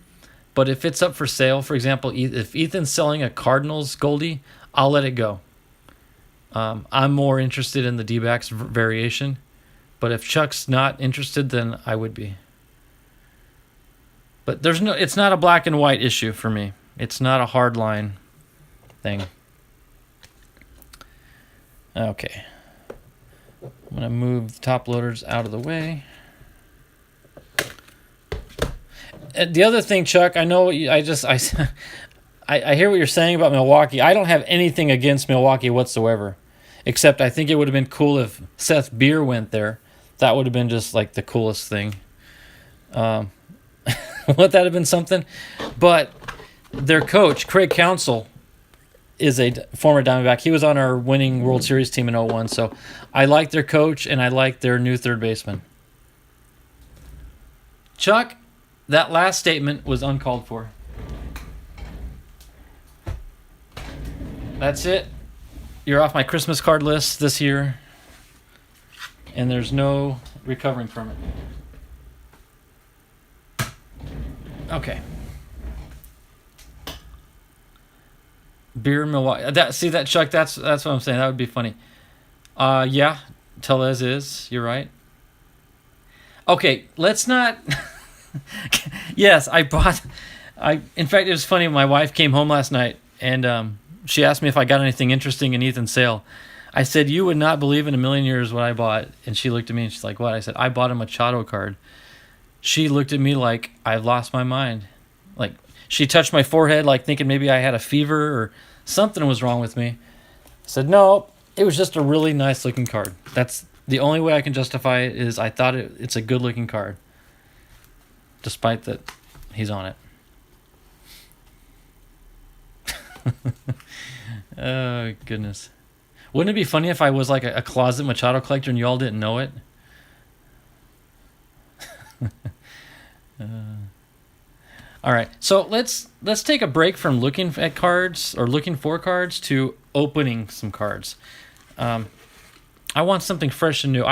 But if it's up for sale, for example, if Ethan's selling a Cardinals Goldie, I'll let it go. I'm more interested in the D-backs variation. But if Chuck's not interested, then I would be. But it's not a black and white issue for me. It's not a hard line thing. Okay. I'm going to move the top loaders out of the way. The other thing, Chuck, I know I hear what you're saying about Milwaukee. I don't have anything against Milwaukee whatsoever, except I think it would have been cool if Seth Beer went there. That would have been just like the coolest thing. Would that have been something? But their coach, Craig Counsell, is a former Diamondback. He was on our winning World Series team in 01. So I like their coach, and I like their new third baseman. Chuck, that last statement was uncalled for. That's it. You're off my Christmas card list this year, and there's no recovering from it. Okay. Beer Milwaukee. See that, Chuck? That's what I'm saying. That would be funny. Yeah, Tellez is. You're right. Okay, let's not. Yes, in fact, it was funny. My wife came home last night and she asked me if I got anything interesting in Ethan's sale. I said, "You would not believe in a million years what I bought." And she looked at me and she's like, "What?" I said, "I bought a Machado card." She looked at me like I've lost my mind. Like she touched my forehead, like thinking maybe I had a fever or something was wrong with me. I said, "No, it was just a really nice looking card." That's the only way I can justify it, is I thought it's a good looking card, despite that he's on it. Oh, goodness. Wouldn't it be funny if I was like a closet Machado collector and you all didn't know it? All right, so let's take a break from looking at cards or looking for cards to opening some cards. I want something fresh and new.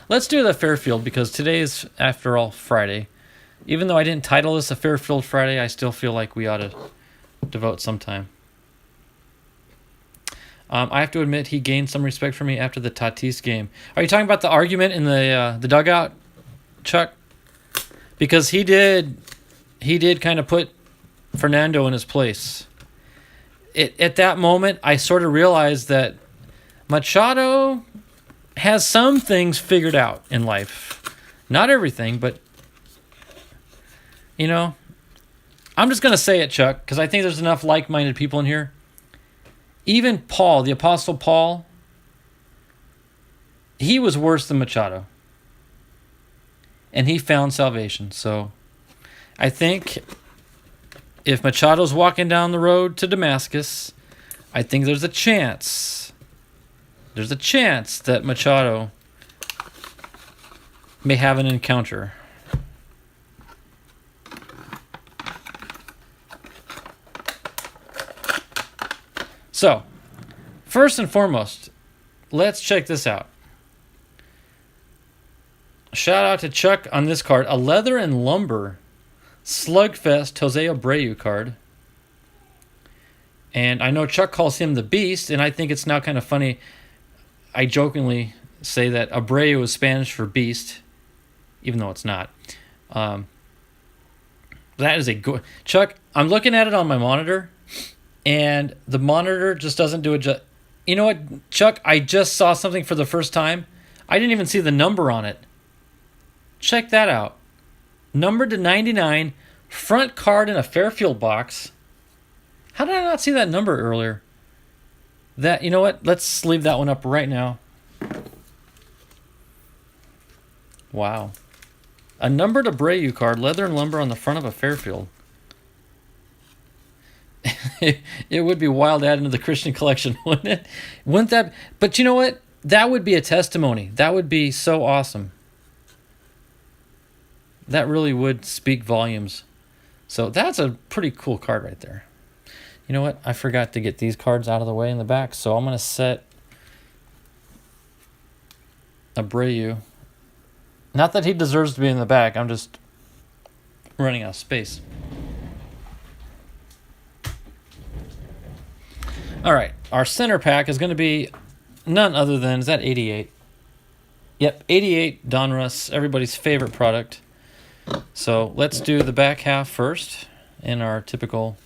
Let's do the Fairfield, because today is, after all, Friday. Even though I didn't title this a Fairfield Friday, I still feel like we ought to devote some time. I have to admit, he gained some respect for me after the Tatis game. Are you talking about the argument in the dugout, Chuck? Because he did kind of put Fernando in his place. At that moment, I sort of realized that Machado has some things figured out in life. Not everything, but, you know, I'm just going to say it, Chuck, because I think there's enough like-minded people in here. Even Paul, the Apostle Paul, he was worse than Machado. And he found salvation. So I think if Machado's walking down the road to Damascus, I think there's a chance that Machado may have an encounter. So, first and foremost, let's check this out. Shout out to Chuck on this card. A Leather and Lumber Slugfest Jose Abreu card. And I know Chuck calls him the Beast, and I think it's now kind of funny. I jokingly say that Abreu is Spanish for beast, even though it's not. That is a good... Chuck, I'm looking at it on my monitor, and the monitor just doesn't do it. You know what, Chuck? I just saw something for the first time. I didn't even see the number on it. Check that out. Numbered to 99, front card in a Fairfield box. How did I not see that number earlier? You know what? Let's leave that one up right now. Wow. A numbered Abreu card, Leather and Lumber on the front of a Fairfield. It would be wild to add into the Christian collection, wouldn't it? Wouldn't that? But you know what? That would be a testimony. That would be so awesome. That really would speak volumes. So that's a pretty cool card right there. You know what? I forgot to get these cards out of the way in the back, so I'm going to set Abreu. Not that he deserves to be in the back. I'm just running out of space. All right. Our center pack is going to be none other than, is that 88? Yep, 88 Donruss, everybody's favorite product. So let's do the back half first in our typical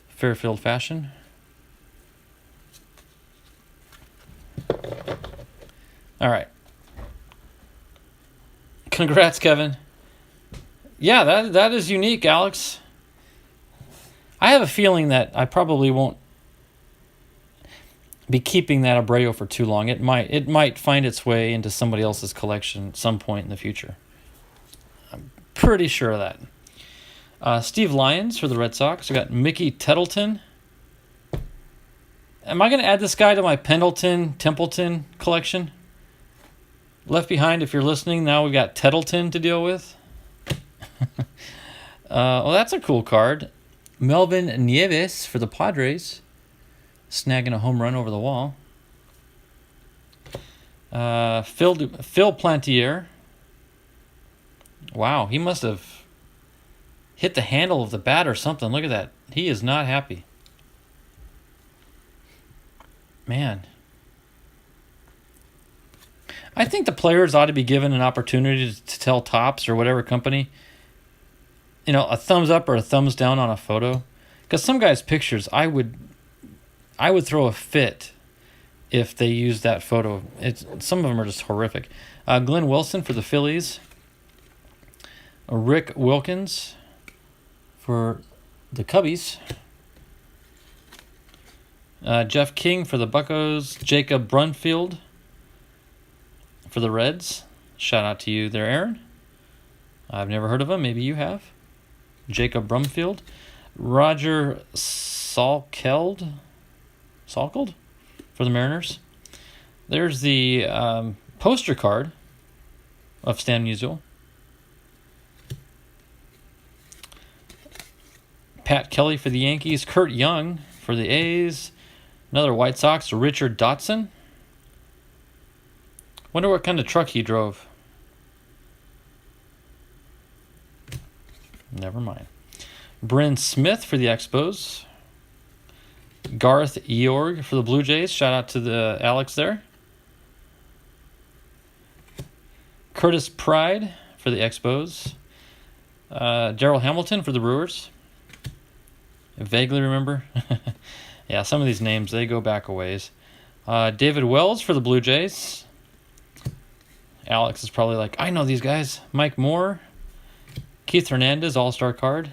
Fairfield fashion. All right. Congrats, Kevin. Yeah, that is unique, Alex. I have a feeling that I probably won't be keeping that Abreu for too long. It might find its way into somebody else's collection at some point in the future. I'm pretty sure of that. Steve Lyons for the Red Sox. We got Mickey Tettleton. Am I going to add this guy to my Templeton collection? Left behind, if you're listening, now we got Tettleton to deal with. Well, that's a cool card. Melvin Nieves for the Padres. Snagging a home run over the wall. Phil Plantier. Wow, he must have hit the handle of the bat or something. Look at that. He is not happy. Man. I think the players ought to be given an opportunity to tell Topps or whatever company, a thumbs up or a thumbs down on a photo. Because some guys' pictures, I would throw a fit if they used that photo. Some of them are just horrific. Glenn Wilson for the Phillies. Rick Wilkins for the Cubbies. Jeff King for the Buccos. Jacob Brunfield for the Reds. Shout out to you there, Aaron. I've never heard of him. Maybe you have. Jacob Brumfield. Roger Salkeld for the Mariners. There's the poster card of Stan Musial. Pat Kelly for the Yankees. Kurt Young for the A's. Another White Sox, Richard Dotson. Wonder what kind of truck he drove. Never mind. Bryn Smith for the Expos. Garth Eorg for the Blue Jays. Shout out to the Alex there. Curtis Pride for the Expos. Darrell Hamilton for the Brewers. I vaguely remember. Yeah, some of these names, they go back a ways. David Wells for the Blue Jays. Alex is probably like, I know these guys. Mike Moore. Keith Hernandez, all-star card.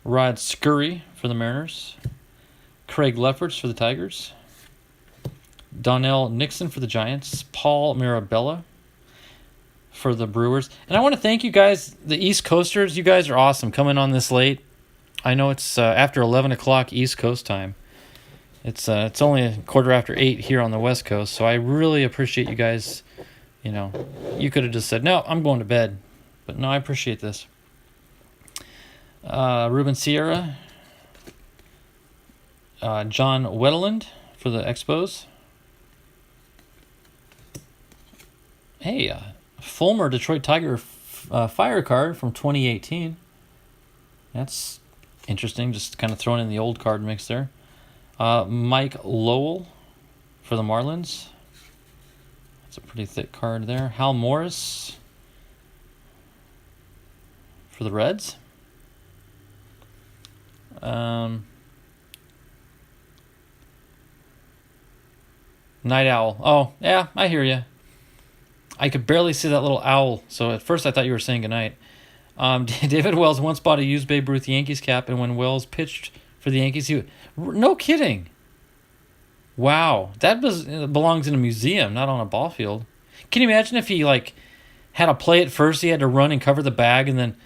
Rod Scurry for the Mariners. Craig Lefferts for the Tigers. Donnell Nixon for the Giants. Paul Mirabella for the Brewers. And I want to thank you guys, the East Coasters. You guys are awesome coming on this late. I know it's after 11 o'clock East Coast time. It's only a quarter after 8 here on the West Coast, so I really appreciate you guys. You could have just said, no, I'm going to bed. But no, I appreciate this. Ruben Sierra. John Wetteland for the Expos. Hey, Fulmer Detroit Tiger fire card from 2018. That's interesting, just kind of throwing in the old card mix there. Mike Lowell for the Marlins. That's a pretty thick card there. Hal Morris for the Reds. Night Owl. Oh, yeah, I hear you. I could barely see that little owl, so at first I thought you were saying goodnight. David Wells once bought a used Babe Ruth Yankees cap, and when Wells pitched for the Yankees, no kidding. Wow, that belongs in a museum, not on a ball field. Can you imagine if he had a play at first, he had to run and cover the bag, and then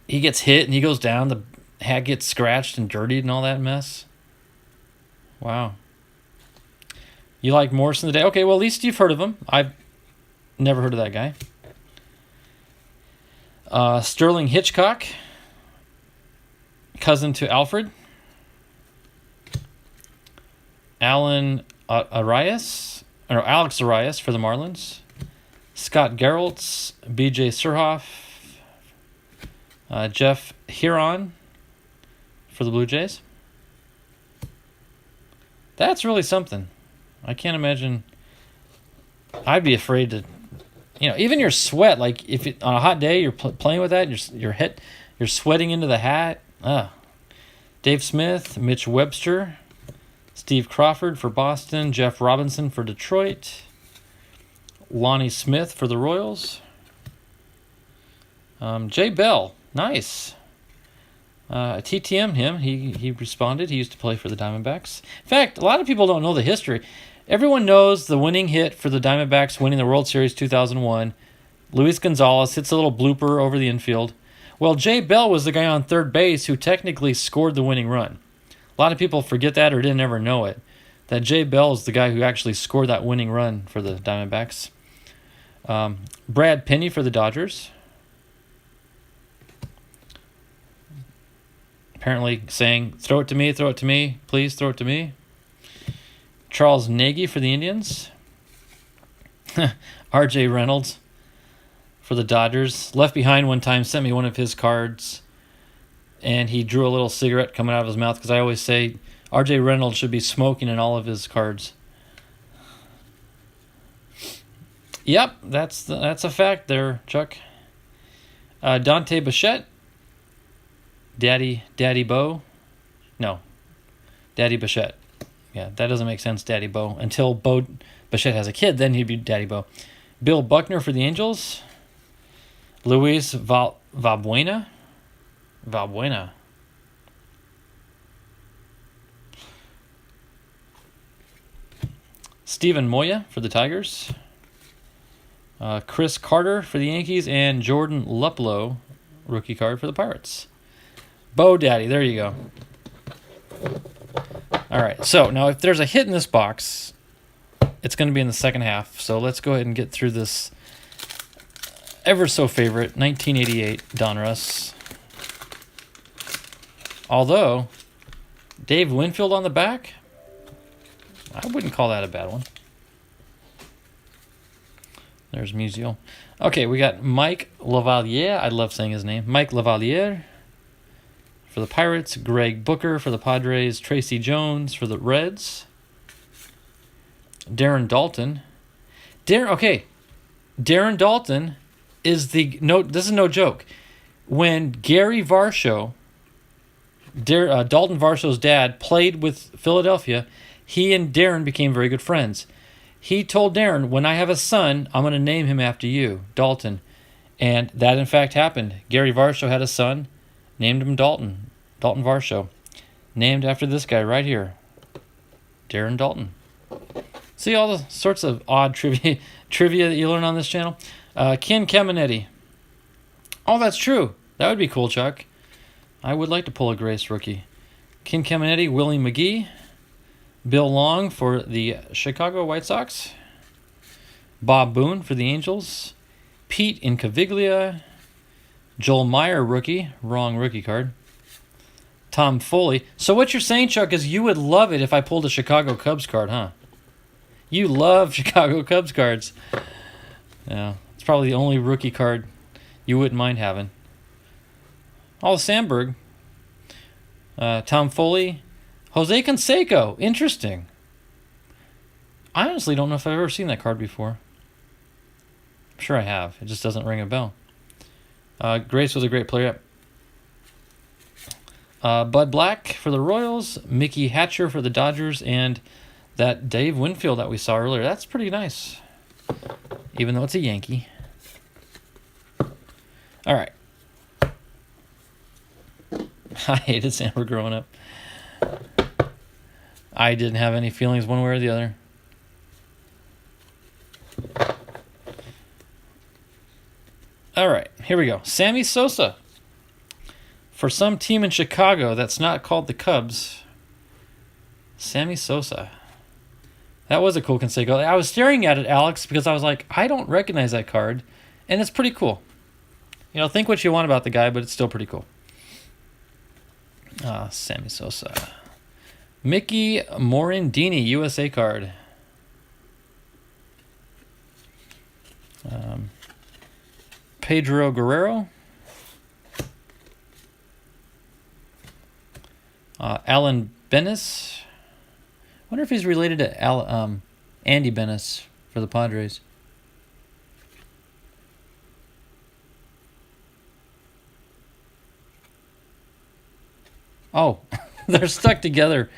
he gets hit and he goes down, the hat gets scratched and dirtied and all that mess? Wow. You like Morrison today? Okay, well, at least you've heard of him. I've never heard of that guy. Sterling Hitchcock, cousin to Alfred. Alex Arias for the Marlins. Scott Geraltz, B.J. Surhoff. Jeff Huron for the Blue Jays. That's really something. I can't imagine. I'd be afraid to, even your sweat. If on a hot day you're playing with that, you're sweating into the hat. Dave Smith, Mitch Webster, Steve Crawford for Boston, Jeff Robinson for Detroit, Lonnie Smith for the Royals. Jay Bell, nice. TTM'd him. He responded. He used to play for the Diamondbacks. In fact, a lot of people don't know the history. Everyone knows the winning hit for the Diamondbacks winning the World Series 2001. Luis Gonzalez hits a little blooper over the infield. Well, Jay Bell was the guy on third base who technically scored the winning run. A lot of people forget that or didn't ever know it. That Jay Bell is the guy who actually scored that winning run for the Diamondbacks. Brad Penny for the Dodgers. Apparently saying, throw it to me, please throw it to me. Charles Nagy for the Indians. R.J. Reynolds for the Dodgers. Left Behind one time sent me one of his cards, and he drew a little cigarette coming out of his mouth because I always say R.J. Reynolds should be smoking in all of his cards. Yep, that's a fact there, Chuck. Dante Bichette. Daddy Bo. No. Daddy Bichette. Yeah, that doesn't make sense, Daddy Bo. Until Bo Bichette has a kid, then he'd be Daddy Bo. Bill Buckner for the Angels. Luis Valbuena. Steven Moya for the Tigers. Chris Carter for the Yankees. And Jordan Luplow, rookie card for the Pirates. Bo Daddy, there you go. All right, so now if there's a hit in this box, it's going to be in the second half. So let's go ahead and get through this ever so favorite 1988 Donruss. Although, Dave Winfield on the back, I wouldn't call that a bad one. There's Musial. Okay, we got Mike Lavalier. I love saying his name. Mike Lavalier for the Pirates. Greg Booker for the Padres. Tracy Jones for the Reds. Darren Daulton. Darren Daulton is this is no joke. When Gary Varsho, Daulton Varsho's dad, played with Philadelphia, he and Darren became very good friends. He told Darren, when I have a son, I'm going to name him after you, Daulton. And that, in fact, happened. Gary Varsho had a son, named him Daulton Varsho. Named after this guy right here, Darren Daulton. See all the sorts of odd trivia that you learn on this channel? Ken Caminetti. Oh, that's true. That would be cool, Chuck. I would like to pull a Grace rookie. Ken Caminetti, Willie McGee. Bill Long for the Chicago White Sox. Bob Boone for the Angels. Pete Incaviglia. Joel Meyer, rookie. Wrong rookie card. Tom Foley. So what you're saying, Chuck, is you would love it if I pulled a Chicago Cubs card, huh? You love Chicago Cubs cards. Yeah, it's probably the only rookie card you wouldn't mind having. All Sandberg. Tom Foley. Jose Canseco. Interesting. I honestly don't know if I've ever seen that card before. I'm sure I have. It just doesn't ring a bell. Grace was a great player. Bud Black for the Royals. Mickey Hatcher for the Dodgers. And that Dave Winfield that we saw earlier. That's pretty nice. Even though it's a Yankee. All right. I hated Sandberg growing up. I didn't have any feelings one way or the other. All right, here we go. Sammy Sosa. For some team in Chicago that's not called the Cubs. Sammy Sosa. That was a cool Canseco. I was staring at it, Alex, because I was like, I don't recognize that card. And it's pretty cool. You know, think what you want about the guy, but it's still pretty cool. Sammy Sosa. Mickey Morandini, USA card. Pedro Guerrero. Alan Benes. I wonder if he's related to Andy Benes for the Padres. Oh, they're stuck together.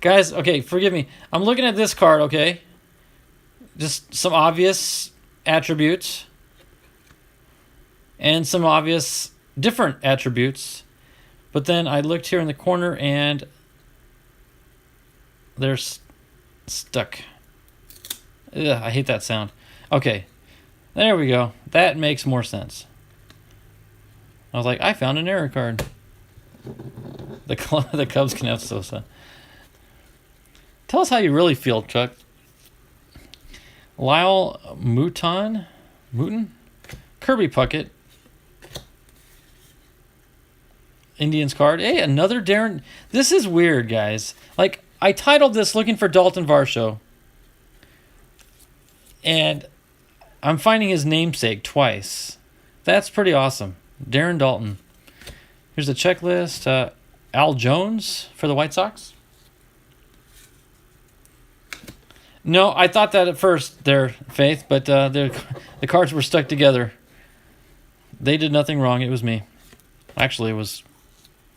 Guys, okay, forgive me. I'm looking at this card, okay? Just some obvious attributes. and some obvious different attributes. But then I looked here in the corner and they're stuck. Ugh, I hate that sound. Okay, there we go. That makes more sense. I was like, I found an error card. The Cubs can have Sosa. Tell us how you really feel, Chuck. Lyle Mouton? Kirby Puckett. Indians card. Hey, another Darren. This is weird, guys. Like, I titled this looking for Daulton Varsho. And I'm finding his namesake twice. That's pretty awesome. Darren Daulton. Here's the checklist. Al Jones for the White Sox. No, I thought that at first there, Faith, but the cards were stuck together. They did nothing wrong. It was me. Actually, it was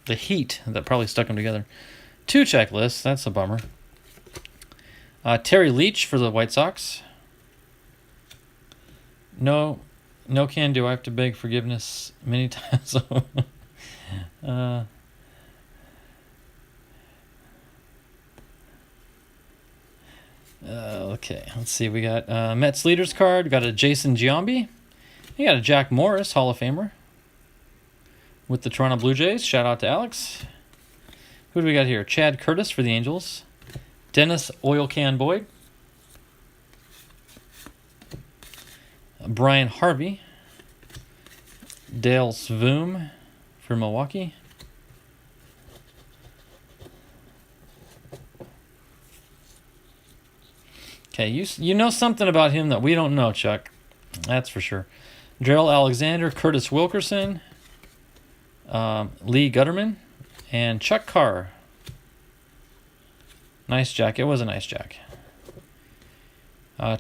the heat that probably stuck them together. 2 checklists. That's a bummer. Terry Leach for the White Sox. No can do. I have to beg forgiveness many times. Okay, let's see. We got Mets leaders card. Got a Jason Giambi. You got a Jack Morris, Hall of Famer, with the Toronto Blue Jays. Shout out to Alex. Who do we got here? Chad Curtis for the Angels. Dennis Oil Can Boyd. Brian Harvey. Dale Svoom for Milwaukee. Okay, you know something about him that we don't know, Chuck. That's for sure. Darrell Alexander, Curtis Wilkerson, Lee Gutterman, and Chuck Carr. Nice jack. It was a nice jack.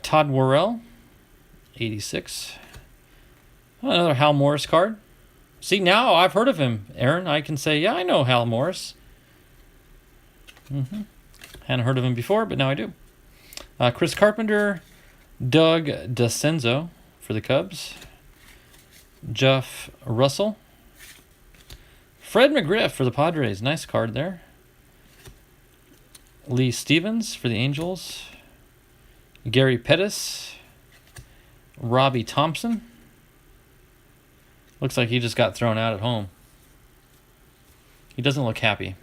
Todd Worrell, 86. Another Hal Morris card. See, now I've heard of him, Aaron. I can say, yeah, I know Hal Morris. Hadn't heard of him before, but now I do. Chris Carpenter, Doug DeCenzo for the Cubs. Jeff Russell. Fred McGriff for the Padres. Nice card there. Lee Stevens for the Angels. Gary Pettis. Robbie Thompson. Looks like he just got thrown out at home. He doesn't look happy.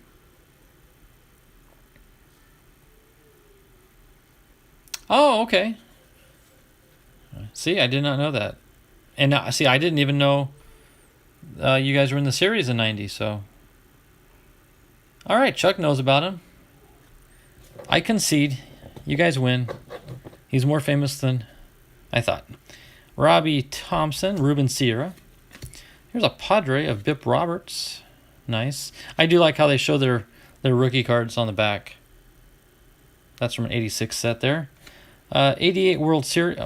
Oh, okay. See, I did not know that. And now, see, I didn't even know you guys were in the series in '90, so. All right, Chuck knows about him. I concede. You guys win. He's more famous than I thought. Robbie Thompson, Ruben Sierra. Here's a Padre of Bip Roberts. Nice. I do like how they show their rookie cards on the back. That's from an 86 set there. 88 World Series.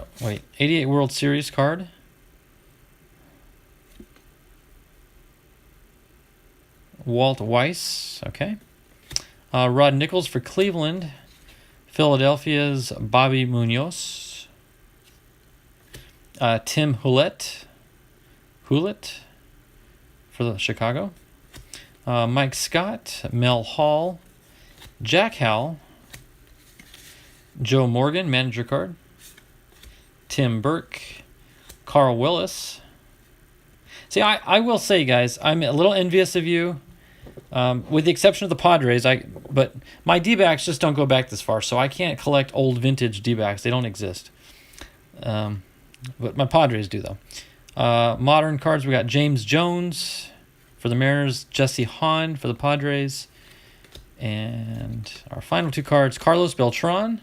88 World Series card. Walt Weiss. Okay. Rod Nichols for Cleveland. Philadelphia's Bobby Munoz. Tim Houllett for the Chicago. Mike Scott. Mel Hall. Jack Howell. Joe Morgan, manager card. Tim Burke. Carl Willis. See, I will say, guys, I'm a little envious of you. With the exception of the Padres, but my D-backs just don't go back this far, so I can't collect old vintage D-backs. They don't exist. But my Padres do, though. Modern cards, we got James Jones for the Mariners, Jesse Hahn for the Padres, and our final 2 cards, Carlos Beltran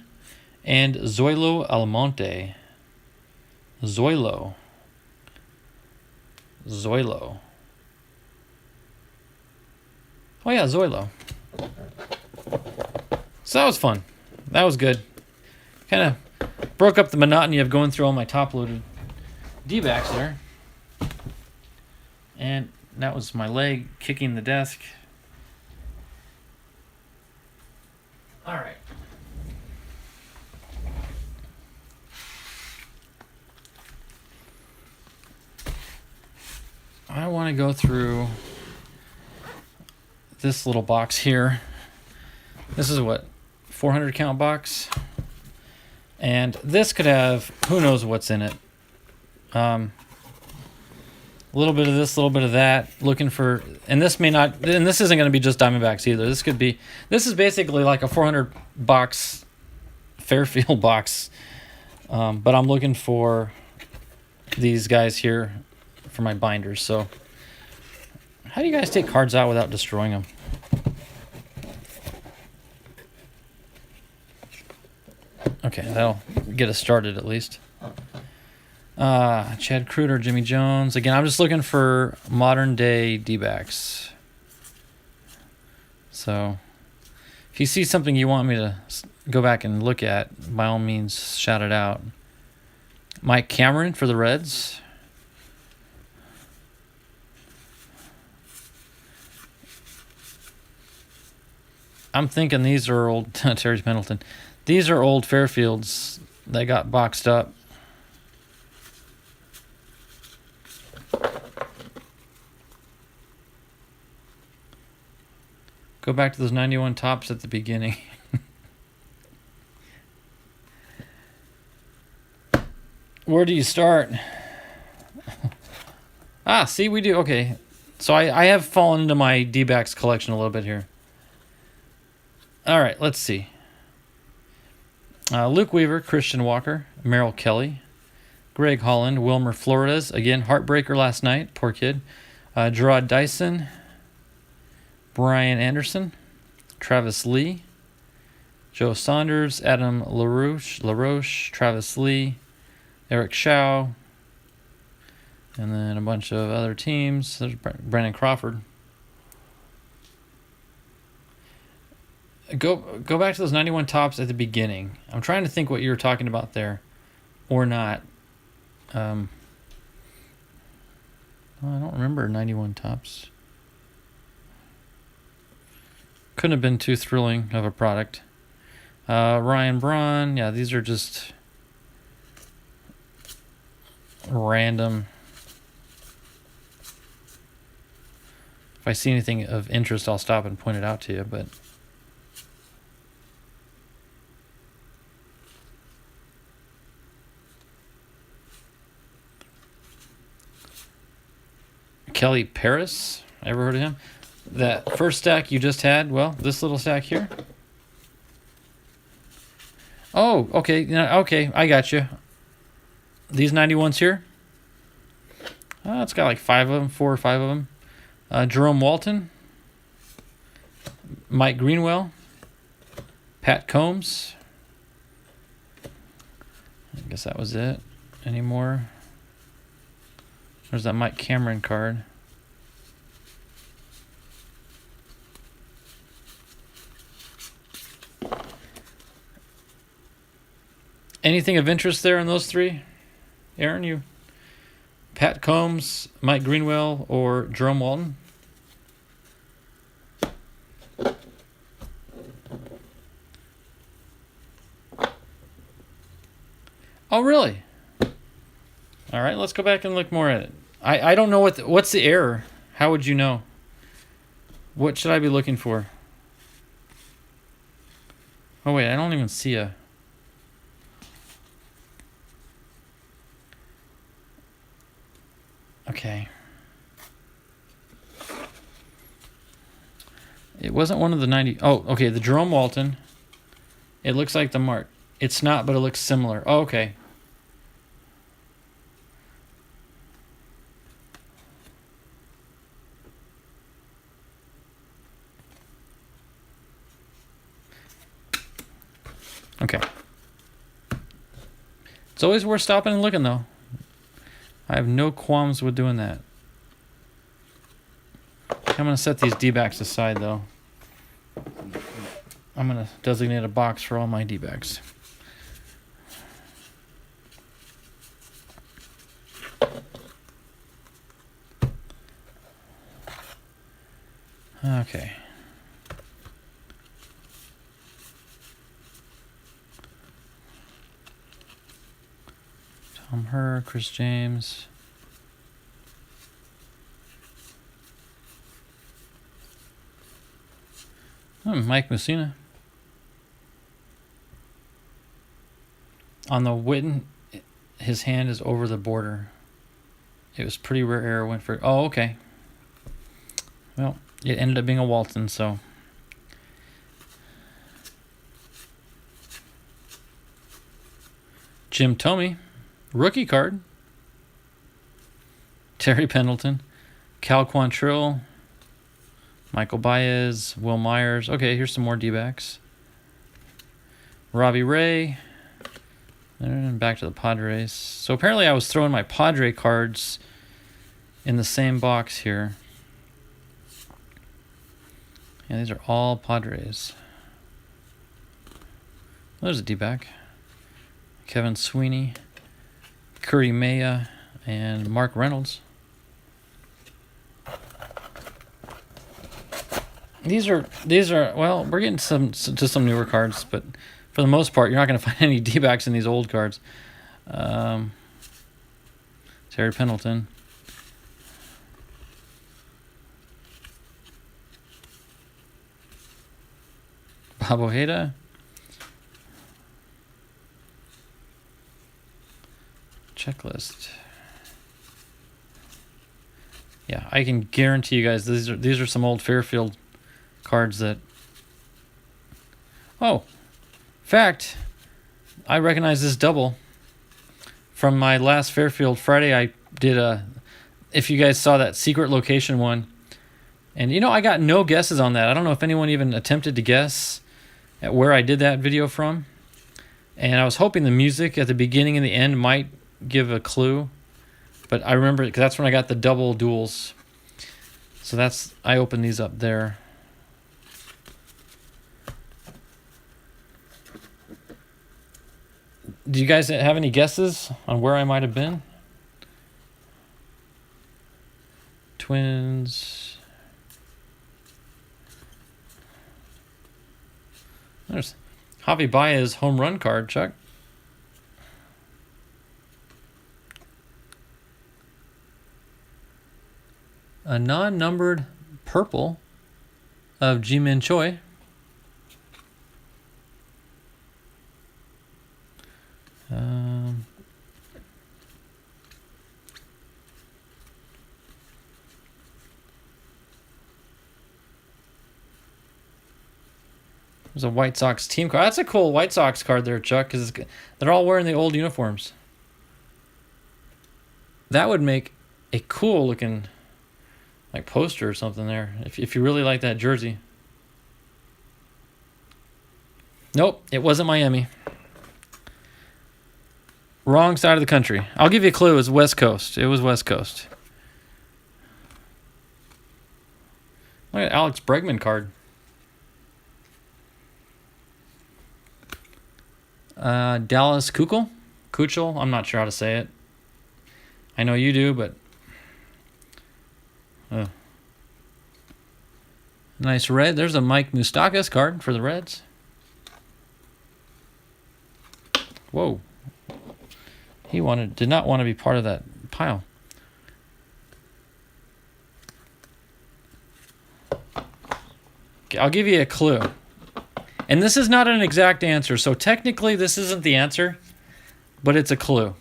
and Zoilo Almonte. Zoilo. Oh, yeah, Zoilo. So that was fun. That was good. Kind of broke up the monotony of going through all my top-loaded D-backs there. And that was my leg kicking the desk. All right. want to go through this little box here. This is what, 400 count box, and this could have who knows what's in it. A little bit of this, a little bit of that. Looking for, and this may not, and this isn't going to be just Diamondbacks either. This could be, this is basically like a 400 box Fairfield box, but I'm looking for these guys here for my binders. So how do you guys take cards out without destroying them? Okay, that'll get us started at least. Chad Kruger, Jimmy Jones. Again, I'm just looking for modern day D-backs. So if you see something you want me to go back and look at, by all means, shout it out. Mike Cameron for the Reds. I'm thinking these are old Terry Pendleton. These are old Fairfields that got boxed up. Go back to those 91 tops at the beginning. Where do you start? See, we do. Okay. So I have fallen into my D-backs collection a little bit here. All right, let's see. Luke Weaver, Christian Walker, Merrill Kelly, Greg Holland, Wilmer Flores. Again, heartbreaker last night. Poor kid. Gerard Dyson, Brian Anderson, Travis Lee, Joe Saunders, Adam LaRoche, Travis Lee, Eric Shaw, and then a bunch of other teams. There's Brandon Crawford. Go back to those 91 tops at the beginning. I'm trying to think what you were talking about there, or not. I don't remember 91 tops. Couldn't have been too thrilling of a product. Ryan Braun. Yeah, these are just random. If I see anything of interest, I'll stop and point it out to you, but Kelly Paris, ever heard of him? That first stack you just had, well, this little stack here. Oh, okay, okay, I got you. These 91s here. It's got like 5 of them, 4 or 5 of them. Jerome Walton, Mike Greenwell, Pat Combs. I guess that was it. Any more? There's that Mike Cameron card. Anything of interest there in those three? Aaron, you? Pat Combs, Mike Greenwell, or Jerome Walton? Oh, really? All right, let's go back and look more at it. I don't know what's the error. How would you know? What should I be looking for? Oh, wait, I don't even see a... Okay. It wasn't one of the 90... Oh, okay, the Jerome Walton. It looks like the mark. It's not, but it looks similar. Oh, okay. Okay. It's always worth stopping and looking, though. I have no qualms with doing that. I'm going to set these D-backs aside, though. I'm going to designate a box for all my D-backs. Okay. Tom Herr, Chris James. Mike Mussina. On the Witten, his hand is over the border. It was pretty rare error. Went for. Oh, okay. Well, it ended up being a Walton, so. Jim Thome, rookie card. Terry Pendleton, Cal Quantrill, Michael Baez, Will Myers. Okay, here's some more D-backs. Robbie Ray. And back to the Padres. So apparently I was throwing my Padre cards in the same box here. Yeah, these are all Padres. There's a D-back. Kevin Sweeney, Curry Maya, and Mark Reynolds. These are well, we're getting to some newer cards, but for the most part, you're not going to find any D-backs in these old cards. Terry Pendleton. Bob Ojeda. Checklist. Yeah, I can guarantee you guys these are some old Fairfield cards that. Oh, fact, I recognize this double from my last Fairfield Friday. I did if you guys saw that secret location one, and I got no guesses on that. I don't know if anyone even attempted to guess at where I did that video from, and I was hoping the music at the beginning and the end might give a clue, but I remember because that's when I got the double duels. So I opened these up there. Do you guys have any guesses on where I might have been? Twins. There's Javi Baez home run card, Chuck. A non-numbered purple of Ji-Min Choi. There's a White Sox team card. That's a cool White Sox card there, Chuck, because they're all wearing the old uniforms. That would make a cool looking poster or something there if you really like that jersey. Nope, it wasn't Miami. Wrong side of the country. I'll give you a clue. It was West Coast. It was West Coast. Look at Alex Bregman card. Dallas Keuchel. I'm not sure how to say it. I know you do, but nice red. There's a Mike Moustakas card for the Reds. Whoa. He did not want to be part of that pile. Okay, I'll give you a clue. And this is not an exact answer, so technically this isn't the answer, but it's a clue.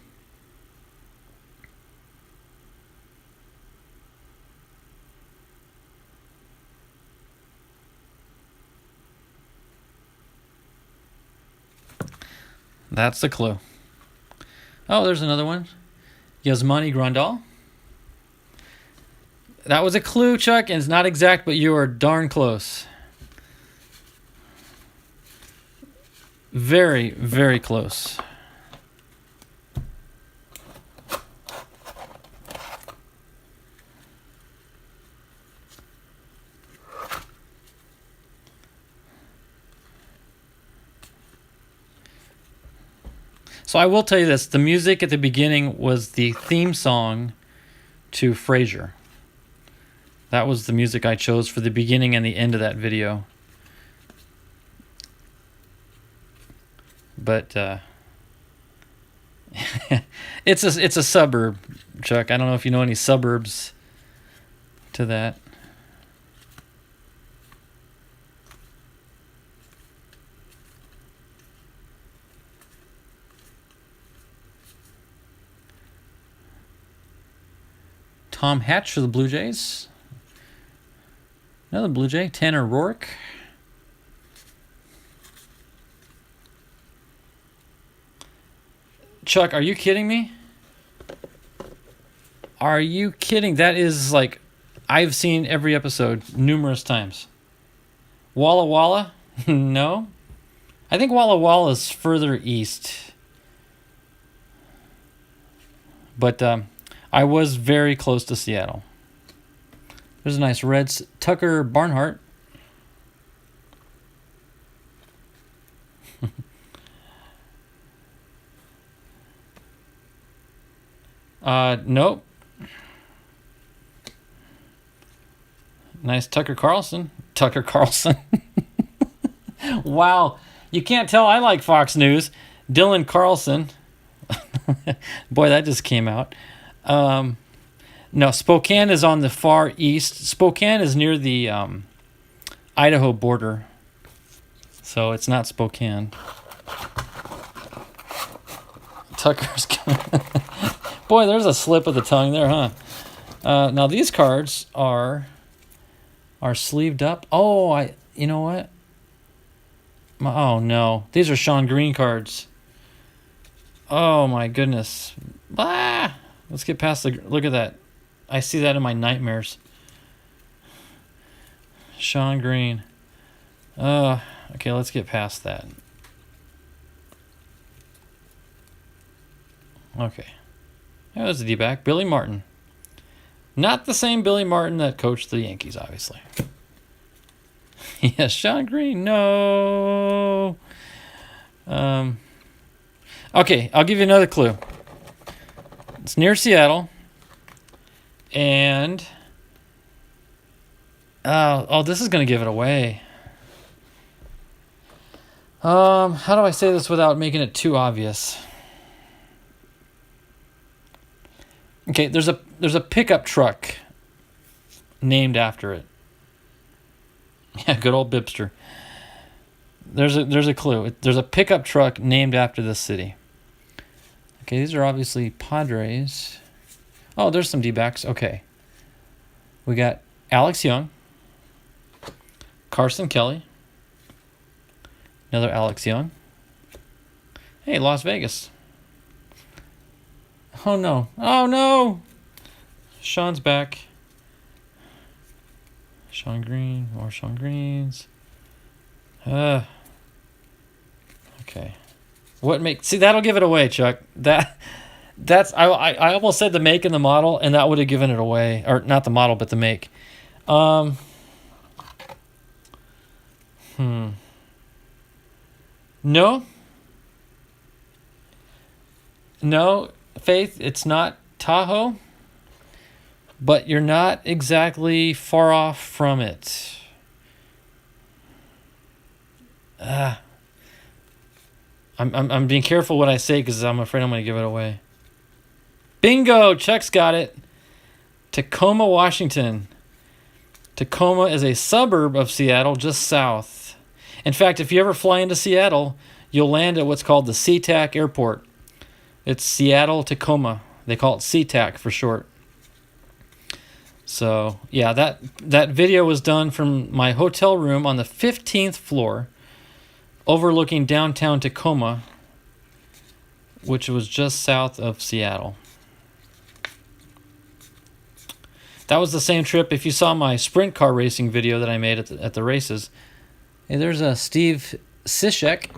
That's the clue. Oh, there's another one. Yasmani Grandal. That was a clue, Chuck, and it's not exact, but you are darn close. Very, very close. So I will tell you this. The music at the beginning was the theme song to Frasier. That was the music I chose for the beginning and the end of that video. But it's a suburb, Chuck. I don't know if you know any suburbs to that. Tom Hatch for the Blue Jays. Another Blue Jay, Tanner Rourke. Chuck, are you kidding me? Are you kidding? That is like, I've seen every episode numerous times. Walla Walla? No. I think Walla Walla is further east. But I was very close to Seattle. There's a nice Reds. Tucker Barnhart. Nope. Nice Tucker Carlson. Tucker Carlson. Wow. You can't tell I like Fox News. Dylan Carlson. Boy, that just came out. No, Spokane is on the far east. Spokane is near the Idaho border. So it's not Spokane. Tucker's Boy, there's a slip of the tongue there, huh? Now these cards are sleeved up. Oh, you know what? Oh no, these are Sean Green cards. Oh my goodness. Ah, let's get past the. Look at that. I see that in my nightmares. Sean Green. Okay, let's get past that. Okay. That was a D-back. Billy Martin. Not the same Billy Martin that coached the Yankees, obviously. Yes, Sean Green. No. Okay, I'll give you another clue. It's near Seattle. And... this is going to give it away. How do I say this without making it too obvious? Okay, there's a pickup truck named after it. Yeah, good old Bipster. There's a clue. There's a pickup truck named after this city. Okay, these are obviously Padres. Oh, there's some D-backs. Okay. We got Alex Young. Carson Kelly. Another Alex Young. Hey, Las Vegas. Oh, no. Oh, no. Sean's back. Sean Green. More Sean Greens. Okay. What make... See, that'll give it away, Chuck. That's... I almost said the make and the model, and that would have given it away. Or, not the model, but the make. No. No, Faith, it's not Tahoe, but you're not exactly far off from it. I'm being careful what I say because I'm afraid I'm going to give it away. Bingo! Chuck's got it. Tacoma, Washington. Tacoma is a suburb of Seattle, just south. In fact, if you ever fly into Seattle, you'll land at what's called the SeaTac Airport. It's Seattle-Tacoma. They call it SeaTac for short. So, yeah, that video was done from my hotel room on the 15th floor, overlooking downtown Tacoma, which was just south of Seattle. That was the same trip. If you saw my sprint car racing video that I made at the races, hey, there's a Steve Cishek.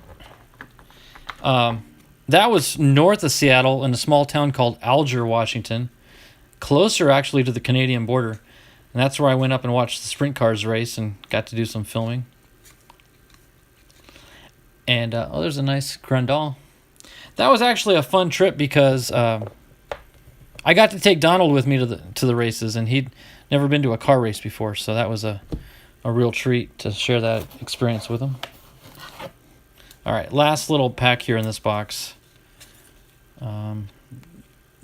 That was north of Seattle in a small town called Alger, Washington. Closer, actually, to the Canadian border. And that's where I went up and watched the sprint cars race and got to do some filming. And, there's a nice Grandal. That was actually a fun trip because I got to take Donald with me to the races, and he'd never been to a car race before, so that was a real treat to share that experience with him. All right, last little pack here in this box.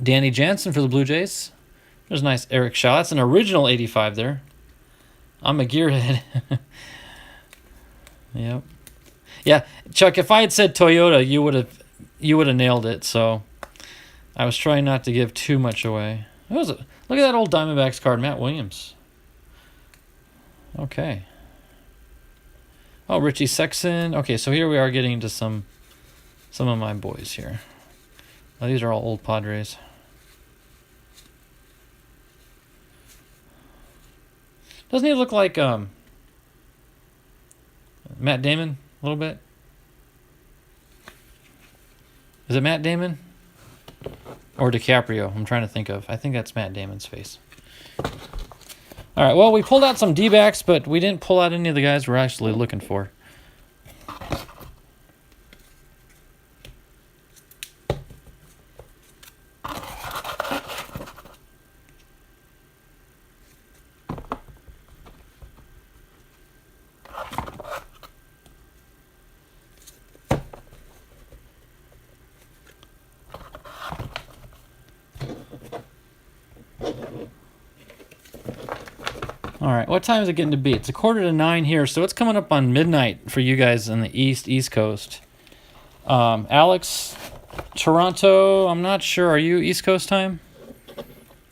Danny Jansen for the Blue Jays. There's a nice Eric Shaw. That's an original 85 there. I'm a gearhead. Yep. Yeah, Chuck, if I had said Toyota, you would have nailed it, so I was trying not to give too much away. Look at that old Diamondbacks card, Matt Williams. Okay. Oh, Richie Sexson. Okay, so here we are getting into some of my boys here. Oh, these are all old Padres. Doesn't he look like Matt Damon a little bit? Is it Matt Damon? Or DiCaprio? I'm trying to think of. I think that's Matt Damon's face. All right, well, we pulled out some D-backs, but we didn't pull out any of the guys we're actually looking for. All right, what time is it getting to be? It's 8:45 here, so it's coming up on midnight for you guys in the East Coast. Alex, Toronto, I'm not sure. Are you East Coast time?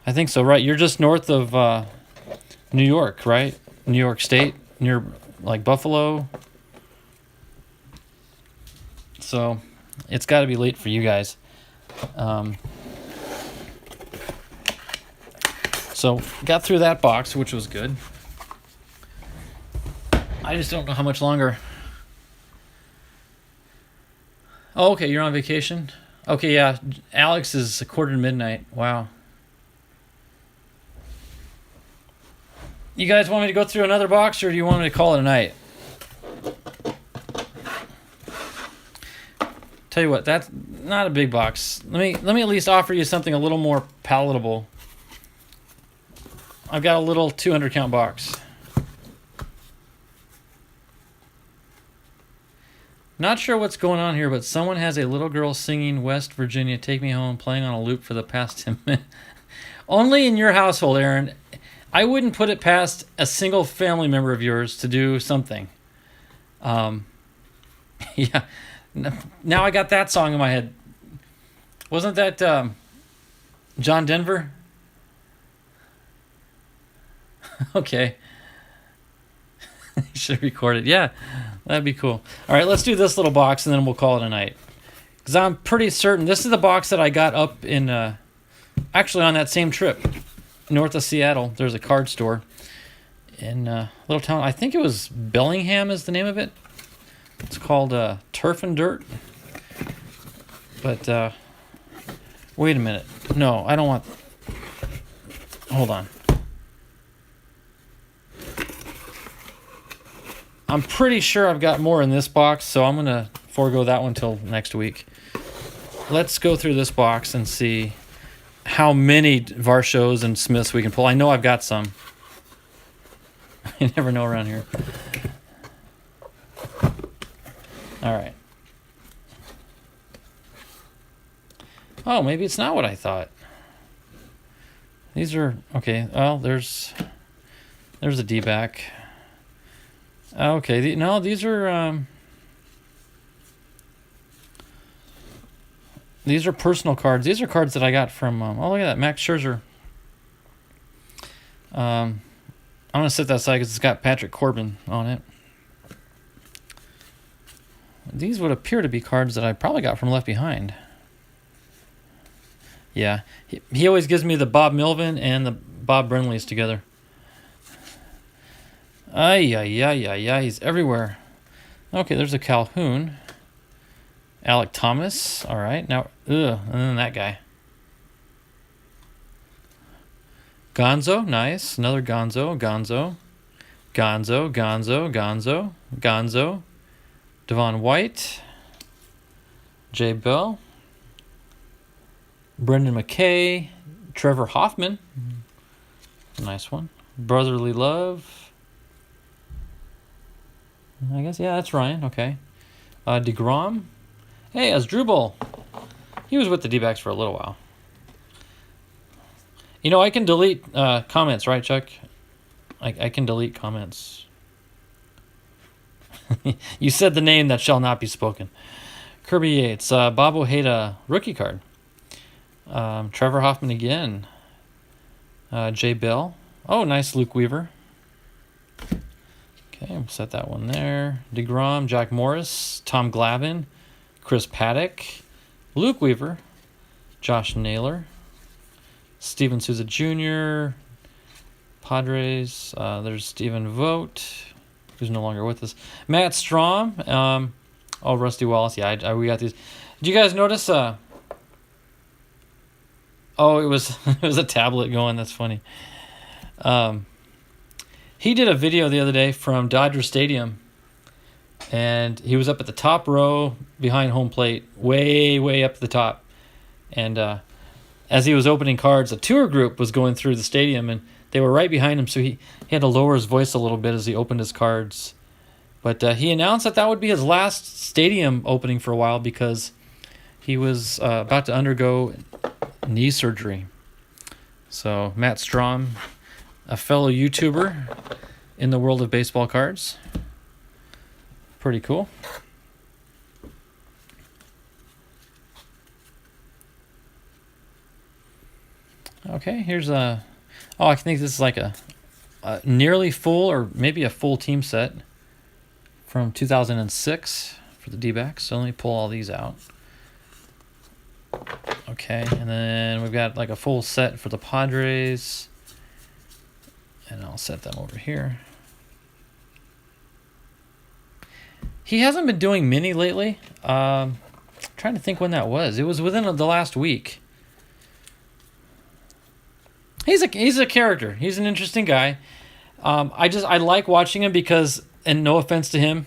I think so, right? You're just north of New York, right? New York State, near like Buffalo. So it's got to be late for you guys. So got through that box, which was good. I just don't know how much longer. Oh, okay, you're on vacation? Okay, yeah. Alex is 8:45. Wow. You guys want me to go through another box, or do you want me to call it a night? Tell you what, that's not a big box. Let me at least offer you something a little more palatable. I've got a little 200 count box. Not sure what's going on here, but someone has a little girl singing West Virginia, Take Me Home, playing on a loop for the past 10 minutes. Only in your household, Aaron. I wouldn't put it past a single family member of yours to do something. Yeah. Now I got that song in my head. Wasn't that John Denver? Okay. You should record it. Yeah, that'd be cool. All right, let's do this little box, and then we'll call it a night. Because I'm pretty certain this is the box that I got up in, actually on that same trip, north of Seattle. There's a card store in a little town. I think it was Bellingham is the name of it. It's called Turf and Dirt. But, wait a minute. No, I don't want... Hold on. I'm pretty sure I've got more in this box, so I'm going to forego that one till next week. Let's go through this box and see how many Varshos and Smiths we can pull. I know I've got some. You never know around here. All right. Oh, maybe it's not what I thought. These are... Okay, well, there's a D-back. Okay, these are personal cards. These are cards that I got from oh, look at that, Max Scherzer. I'm gonna set that aside because it's got Patrick Corbin on it. These would appear to be cards that I probably got from Left Behind. Yeah, he always gives me the Bob Melvin and the Bob Brenleys together. Ay, he's everywhere. Okay, there's a Calhoun. Alec Thomas. All right, now, and then that guy. Gonzo, nice. Another Gonzo. Devon White. Jay Bell. Brendan McKay. Trevor Hoffman. Nice one. Brotherly Love. I guess, yeah, that's Ryan. Okay. DeGrom. Hey, Asdrubal. He was with the D-backs for a little while. You know, I can delete comments, right, Chuck? I can delete comments. You said the name that shall not be spoken. Kirby Yates. Bob Ojeda, rookie card. Trevor Hoffman again. Jay Bell. Oh, nice Luke Weaver. Okay, we'll set that one there. DeGrom, Jack Morris, Tom Glavine, Chris Paddock, Luke Weaver, Josh Naylor, Steven Souza Jr., Padres. There's Stephen Vogt, who's no longer with us. Matt Strom. Rusty Wallace. Yeah, we got these. Did you guys notice? It was it was a tablet going. That's funny. He did a video the other day from Dodger Stadium, and he was up at the top row behind home plate, way up at the top. And as he was opening cards, a tour group was going through the stadium, and they were right behind him, so he had to lower his voice a little bit as he opened his cards. But he announced that would be his last stadium opening for a while because he was about to undergo knee surgery. So Matt Strom, a fellow YouTuber in the world of baseball cards. Pretty cool. Okay, here's I think this is like a nearly full or maybe a full team set from 2006 for the D-backs. So let me pull all these out. Okay, and then we've got like a full set for the Padres. And I'll set them over here. He hasn't been doing mini lately. Trying to think when that was. It was within the last week. He's a character. He's an interesting guy. I like watching him because, and no offense to him,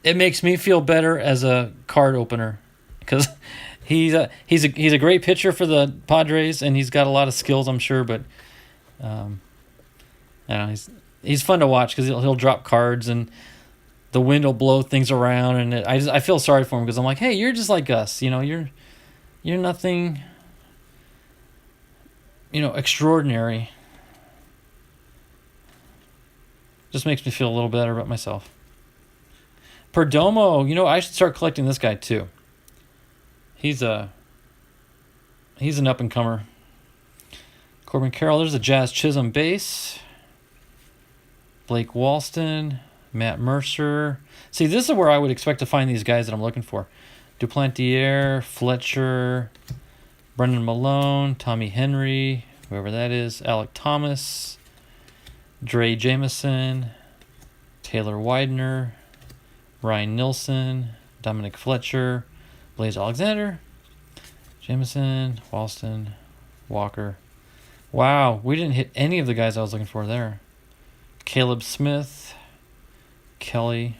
it makes me feel better as a card opener because he's a great pitcher for the Padres and he's got a lot of skills, I'm sure, but he's fun to watch because he'll drop cards and the wind will blow things around, and I feel sorry for him because I'm like, hey, you're just like us, you're nothing, extraordinary. Just makes me feel a little better about myself. Perdomo, I should start collecting this guy too. He's an up and comer. Corbin Carroll, there's a Jazz Chisholm base. Blake Walston, Matt Mercer. See, this is where I would expect to find these guys that I'm looking for. Duplantier, Fletcher, Brendan Malone, Tommy Henry, whoever that is, Alec Thomas, Dre Jameson, Taylor Widener, Ryan Nilsson, Dominic Fletcher, Blaze Alexander, Jameson, Walston, Walker. Wow, we didn't hit any of the guys I was looking for there. Caleb Smith, Kelly,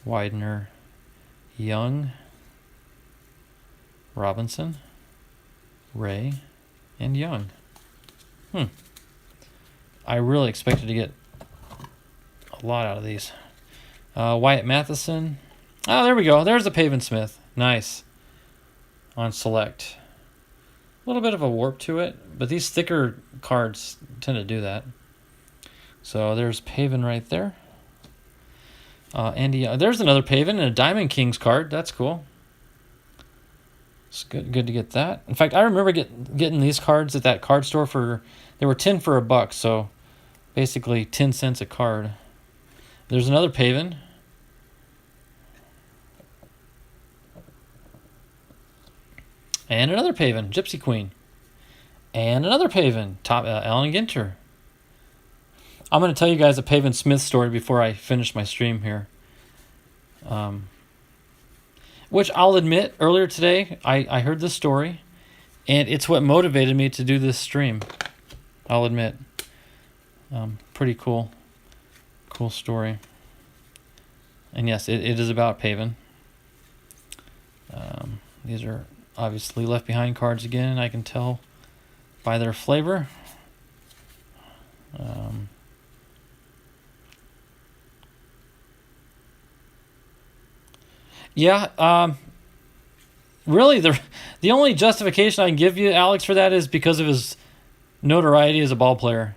Widener, Young, Robinson, Ray, and Young. I really expected to get a lot out of these. Wyatt Matheson. Oh, there we go. There's the Pavin Smith. Nice. On select. A little bit of a warp to it, but these thicker cards tend to do that. So there's Pavin right there. Andy, there's another Pavin and a Diamond Kings card. That's cool. It's good to get that. In fact, I remember getting these cards at that card store they were 10 for $1, so basically 10 cents a card. There's another Pavin. And another Pavin, Gypsy Queen. And another Pavin, Alan Ginter. I'm going to tell you guys a Pavin Smith story before I finish my stream here. Which I'll admit, earlier today, I heard this story, and it's what motivated me to do this stream. I'll admit. Pretty cool story. And yes, it is about Pavin. These are obviously left behind cards again, I can tell by their flavor. Really, the only justification I can give you, Alex, for that is because of his notoriety as a ball player.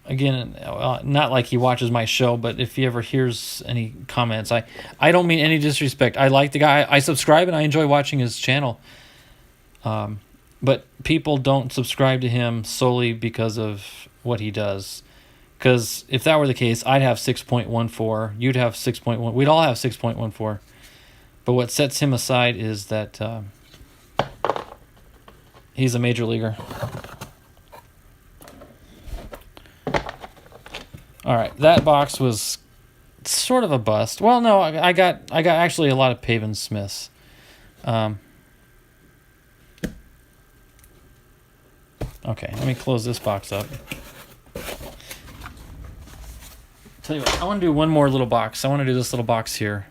Again, not like he watches my show, but if he ever hears any comments, I don't mean any disrespect. I like the guy. I subscribe and I enjoy watching his channel. but people don't subscribe to him solely because of what he does. Because if that were the case, I'd have 6.14. You'd have 6.1. We'd all have 6.14. But what sets him aside is that he's a major leaguer. All right, that box was sort of a bust. Well, no, I got actually a lot of Pavin Smiths. Okay, let me close this box up. Tell you what, I want to do one more little box. I want to do this little box here,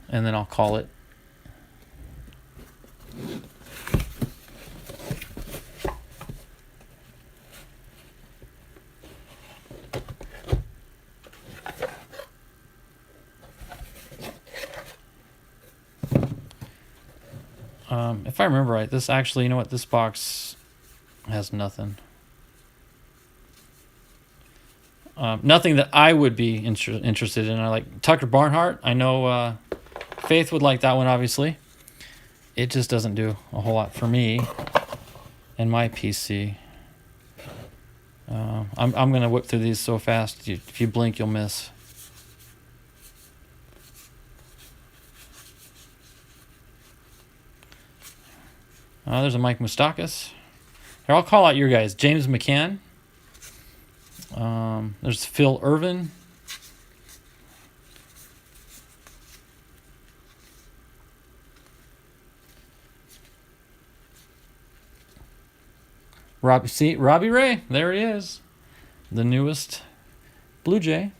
and then I'll call it. If I remember right, this actually, you know what, this box has nothing. Nothing that I would be interested in. I like Tucker Barnhart. I know Faith would like that one, obviously. It just doesn't do a whole lot for me and my PC. I'm going to whip through these so fast, if you blink, you'll miss. There's a Mike Moustakas. Here, I'll call out your guys. James McCann. There's Phil Irvin. Robbie Ray. There he is. The newest Blue Jay.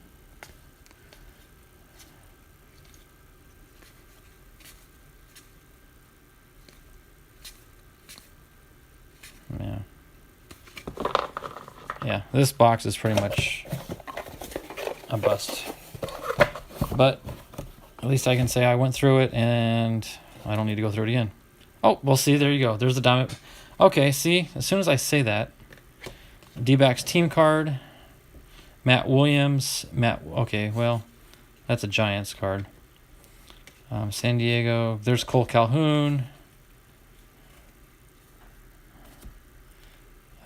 Yeah, this box is pretty much a bust. But at least I can say I went through it and I don't need to go through it again. Oh, well, see, there you go. There's the diamond. Okay, see, as soon as I say that, D-backs team card, Matt Williams, okay, well, that's a Giants card. San Diego, there's Cole Calhoun.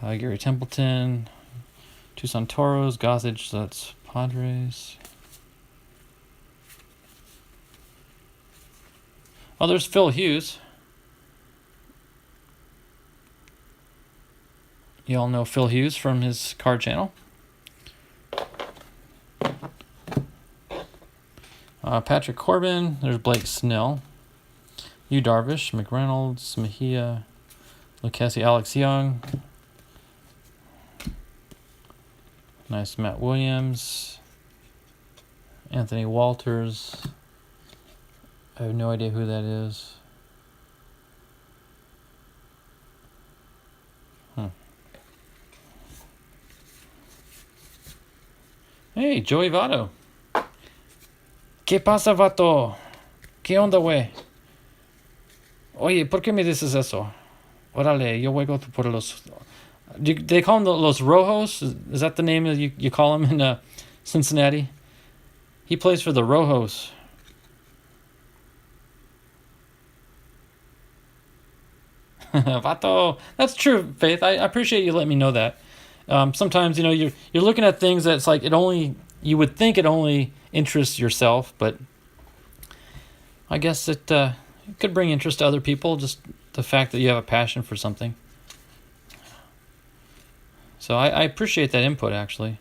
Gary Templeton, Tucson Toros, Gossage, so that's Padres. Oh, there's Phil Hughes. You all know Phil Hughes from his card channel. Patrick Corbin, there's Blake Snell. Yu Darvish, McReynolds, Mejia, Lucchesi, Alex Young. Nice Matt Williams. Anthony Walters. I have no idea who that is. Hey, Joey Votto. ¿Qué pasa, Vato? ¿Qué onda, güey? Oye, ¿por qué me dices eso? Órale, yo juego por los... They call them Los Rojos? Is that the name that you call them in Cincinnati? He plays for the Rojos. Vato. That's true, Faith. I appreciate you letting me know that. Sometimes, you're looking at things that's like you would think it only interests yourself, but I guess it could bring interest to other people, just the fact that you have a passion for something. So I appreciate that input, actually.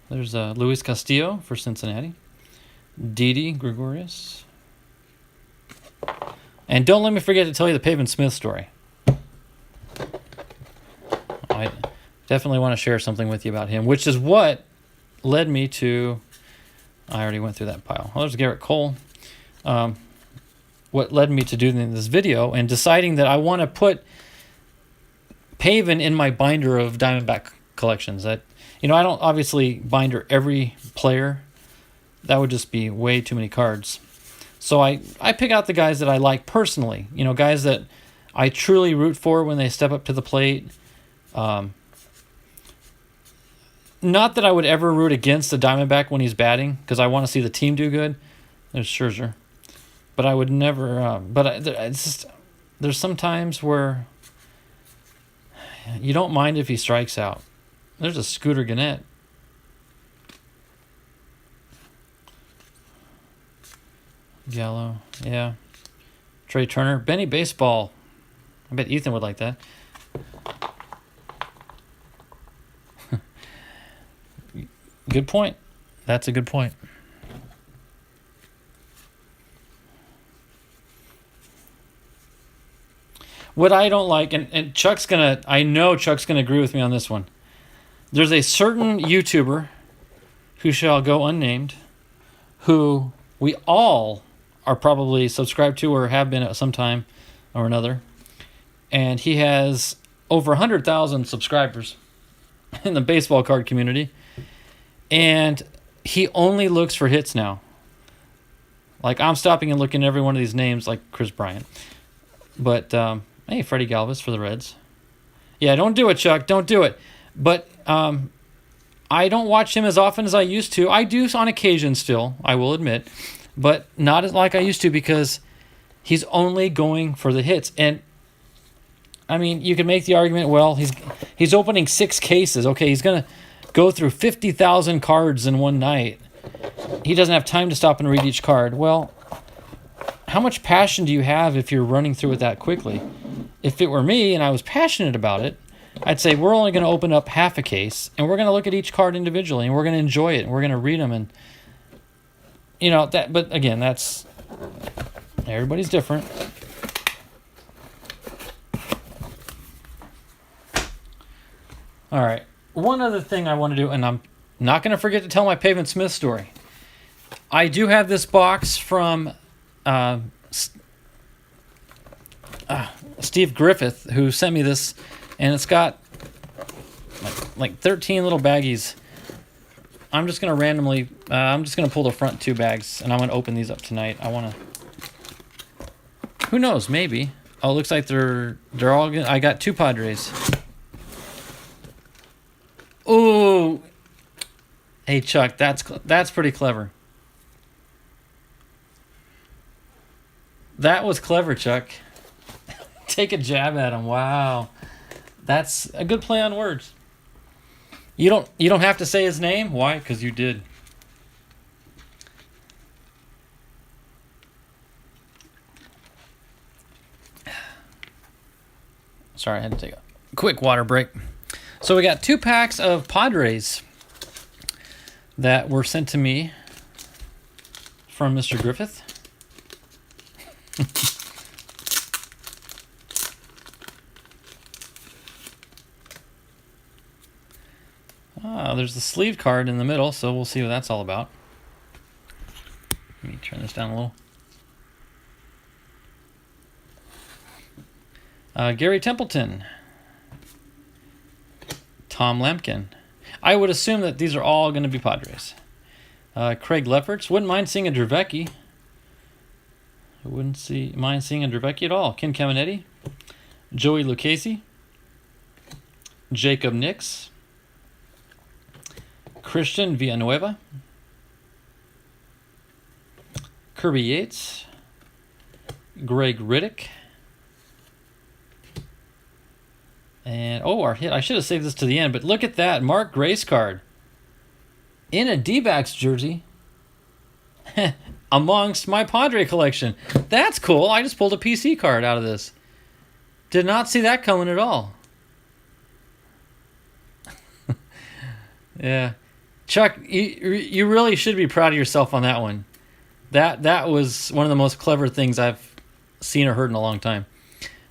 There's Luis Castillo for Cincinnati. Didi Gregorius. And don't let me forget to tell you the Pavin Smith story. I definitely want to share something with you about him, which is what led me to... I already went through that pile. Oh, there's Garrett Cole. What led me to doing this video and deciding that I want to put Pavin in my binder of Diamondback collections. That I don't obviously binder every player. That would just be way too many cards. So I pick out the guys that I like personally. Guys that I truly root for when they step up to the plate. Not that I would ever root against the Diamondback when he's batting, because I want to see the team do good. There's Scherzer. But I would never... it's just... There's some times where You don't mind if he strikes out. There's a Scooter Gannett. Gallo, yeah. Trey Turner. Benny Baseball. I bet Ethan would like that. Good point. That's a good point. What I don't like, and Chuck's gonna, I know Chuck's gonna agree with me on this one. There's a certain YouTuber who shall go unnamed, who we all are probably subscribed to or have been at some time or another. And he has over 100,000 subscribers in the baseball card community. And he only looks for hits now. Like, I'm stopping and looking at every one of these names, like Chris Bryant. But, hey, Freddie Galvis for the Reds. Yeah, don't do it, Chuck. Don't do it. But I don't watch him as often as I used to. I do on occasion still, I will admit. But not as like I used to, because he's only going for the hits. And, I mean, you can make the argument, well, he's opening 6 cases. Okay, he's going to go through 50,000 cards in one night. He doesn't have time to stop and read each card. Well, how much passion do you have if you're running through it that quickly? If it were me and I was passionate about it, I'd say we're only going to open up half a case, and we're going to look at each card individually, and we're going to enjoy it, and we're going to read them, and that. But again, that's everybody's different. All right. One other thing I want to do, and I'm not going to forget to tell my Pavin Smith story. I do have this box from Steve Griffith, who sent me this, and it's got like 13 little baggies. I'm just going to randomly, I'm just going to pull the front 2 bags, and I'm going to open these up tonight. I want to, who knows, maybe. Oh, it looks like they're all good. I got 2 Padres. Ooh. Hey, Chuck, that's pretty clever. That was clever, Chuck. Take a jab at him. Wow. That's a good play on words. You don't have to say his name. Why? Because you did. Sorry, I had to take a quick water break. So we got 2 packs of Padres that were sent to me from Mr. Griffith. There's the sleeve card in the middle, so we'll see what that's all about. Let me turn this down a little. Gary Templeton. Tom Lampkin. I would assume that these are all going to be Padres. Craig Lefferts. Wouldn't mind seeing a Dravecky. I wouldn't mind seeing a Dravecky at all. Ken Caminetti. Joey Lucchesi. Jacob Nix. Christian Villanueva. Kirby Yates. Greg Riddick. And, our hit. I should have saved this to the end, but look at that. Mark Grace card. In a D-backs jersey. Amongst my Padre collection. That's cool. I just pulled a PC card out of this. Did not see that coming at all. Yeah. Chuck, you really should be proud of yourself on that one. That was one of the most clever things I've seen or heard in a long time.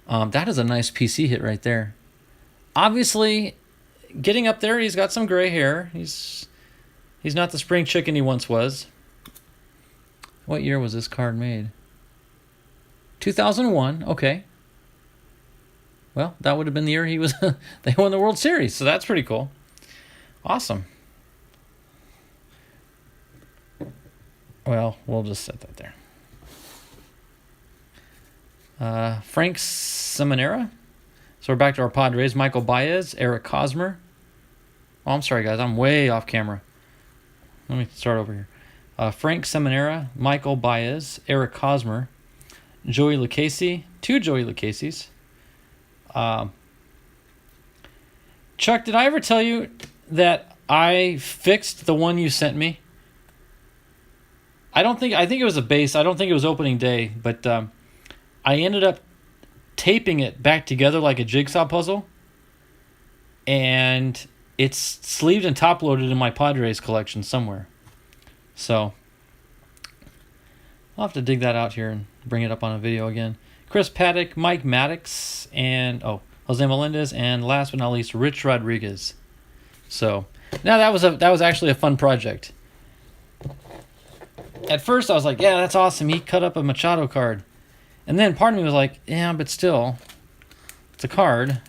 That is a nice PC hit right there. Obviously, getting up there, he's got some gray hair. He's not the spring chicken he once was. What year was this card made? 2001. Okay. Well, that would have been the year they won the World Series, so that's pretty cool. Awesome. Well, we'll just set that there. Frank Simonera. So we're back to our Padres. Michael Baez, Eric Hosmer. Oh, I'm sorry, guys. I'm way off camera. Let me start over here. Frank Simonera, Michael Baez, Eric Hosmer, Joey Lucchesi, 2 Joey Lucchesis. Chuck, did I ever tell you that I fixed the one you sent me? I think it was a base. I don't think it was opening day, but I ended up taping it back together like a jigsaw puzzle, and it's sleeved and top loaded in my Padres collection somewhere. So I'll have to dig that out here and bring it up on a video again. Chris Paddock, Mike Maddox, and Jose Melendez, and last but not least, Rich Rodriguez. So now that was actually a fun project. At first, I was like, yeah, that's awesome. He cut up a Machado card. And then part of me was like, yeah, but still, it's a card.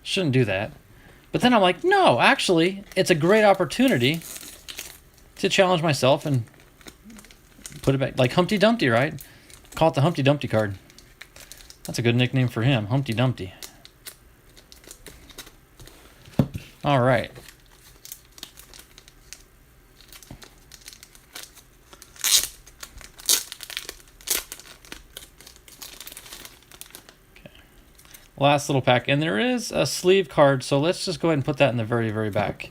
Shouldn't do that. But then I'm like, no, actually, it's a great opportunity to challenge myself and put it back. Like Humpty Dumpty, right? Call it the Humpty Dumpty card. That's a good nickname for him, Humpty Dumpty. All right. Last little pack, and there is a sleeve card, so let's just go ahead and put that in the very, very back.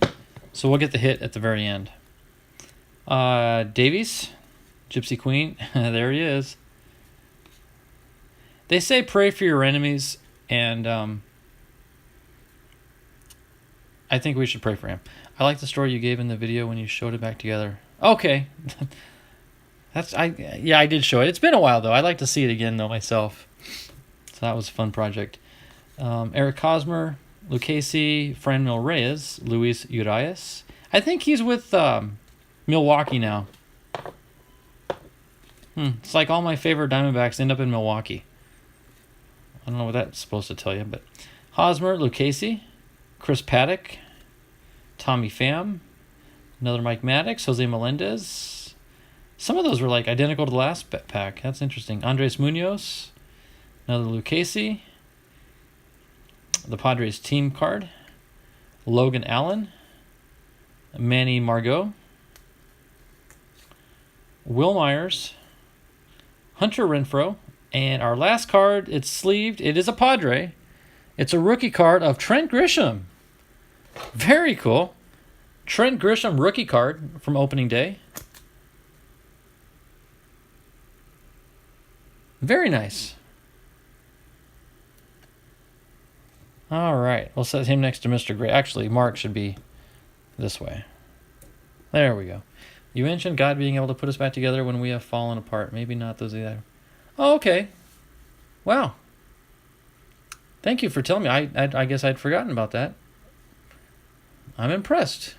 So we'll get the hit at the very end. Davies, Gypsy Queen, there he is. They say pray for your enemies, and I think we should pray for him. I like the story you gave in the video when you showed it back together. Okay. I did show it. It's been a while, though. I'd like to see it again, though, myself. So that was a fun project. Eric Hosmer, Lucchesi, Franmil Reyes, Luis Urias. I think he's with Milwaukee now. It's like all my favorite Diamondbacks end up in Milwaukee. I don't know what that's supposed to tell you, but Hosmer, Lucchesi, Chris Paddock, Tommy Pham, another Mike Maddox, Jose Melendez. Some of those were like identical to the last pack. That's interesting. Andres Munoz, another Lucchesi, the Padres team card, Logan Allen, Manny Margot, Will Myers, Hunter Renfroe, and our last card, it's sleeved. It is a Padre. It's a rookie card of Trent Grisham. Very cool. Trent Grisham rookie card from opening day. Very nice. All right, we'll set him next to Mr. Gray. Actually, Mark should be this way. There we go. You mentioned God being able to put us back together when we have fallen apart. Maybe not those either. Oh, okay. Wow. Thank you for telling me. I guess I'd forgotten about that. I'm impressed.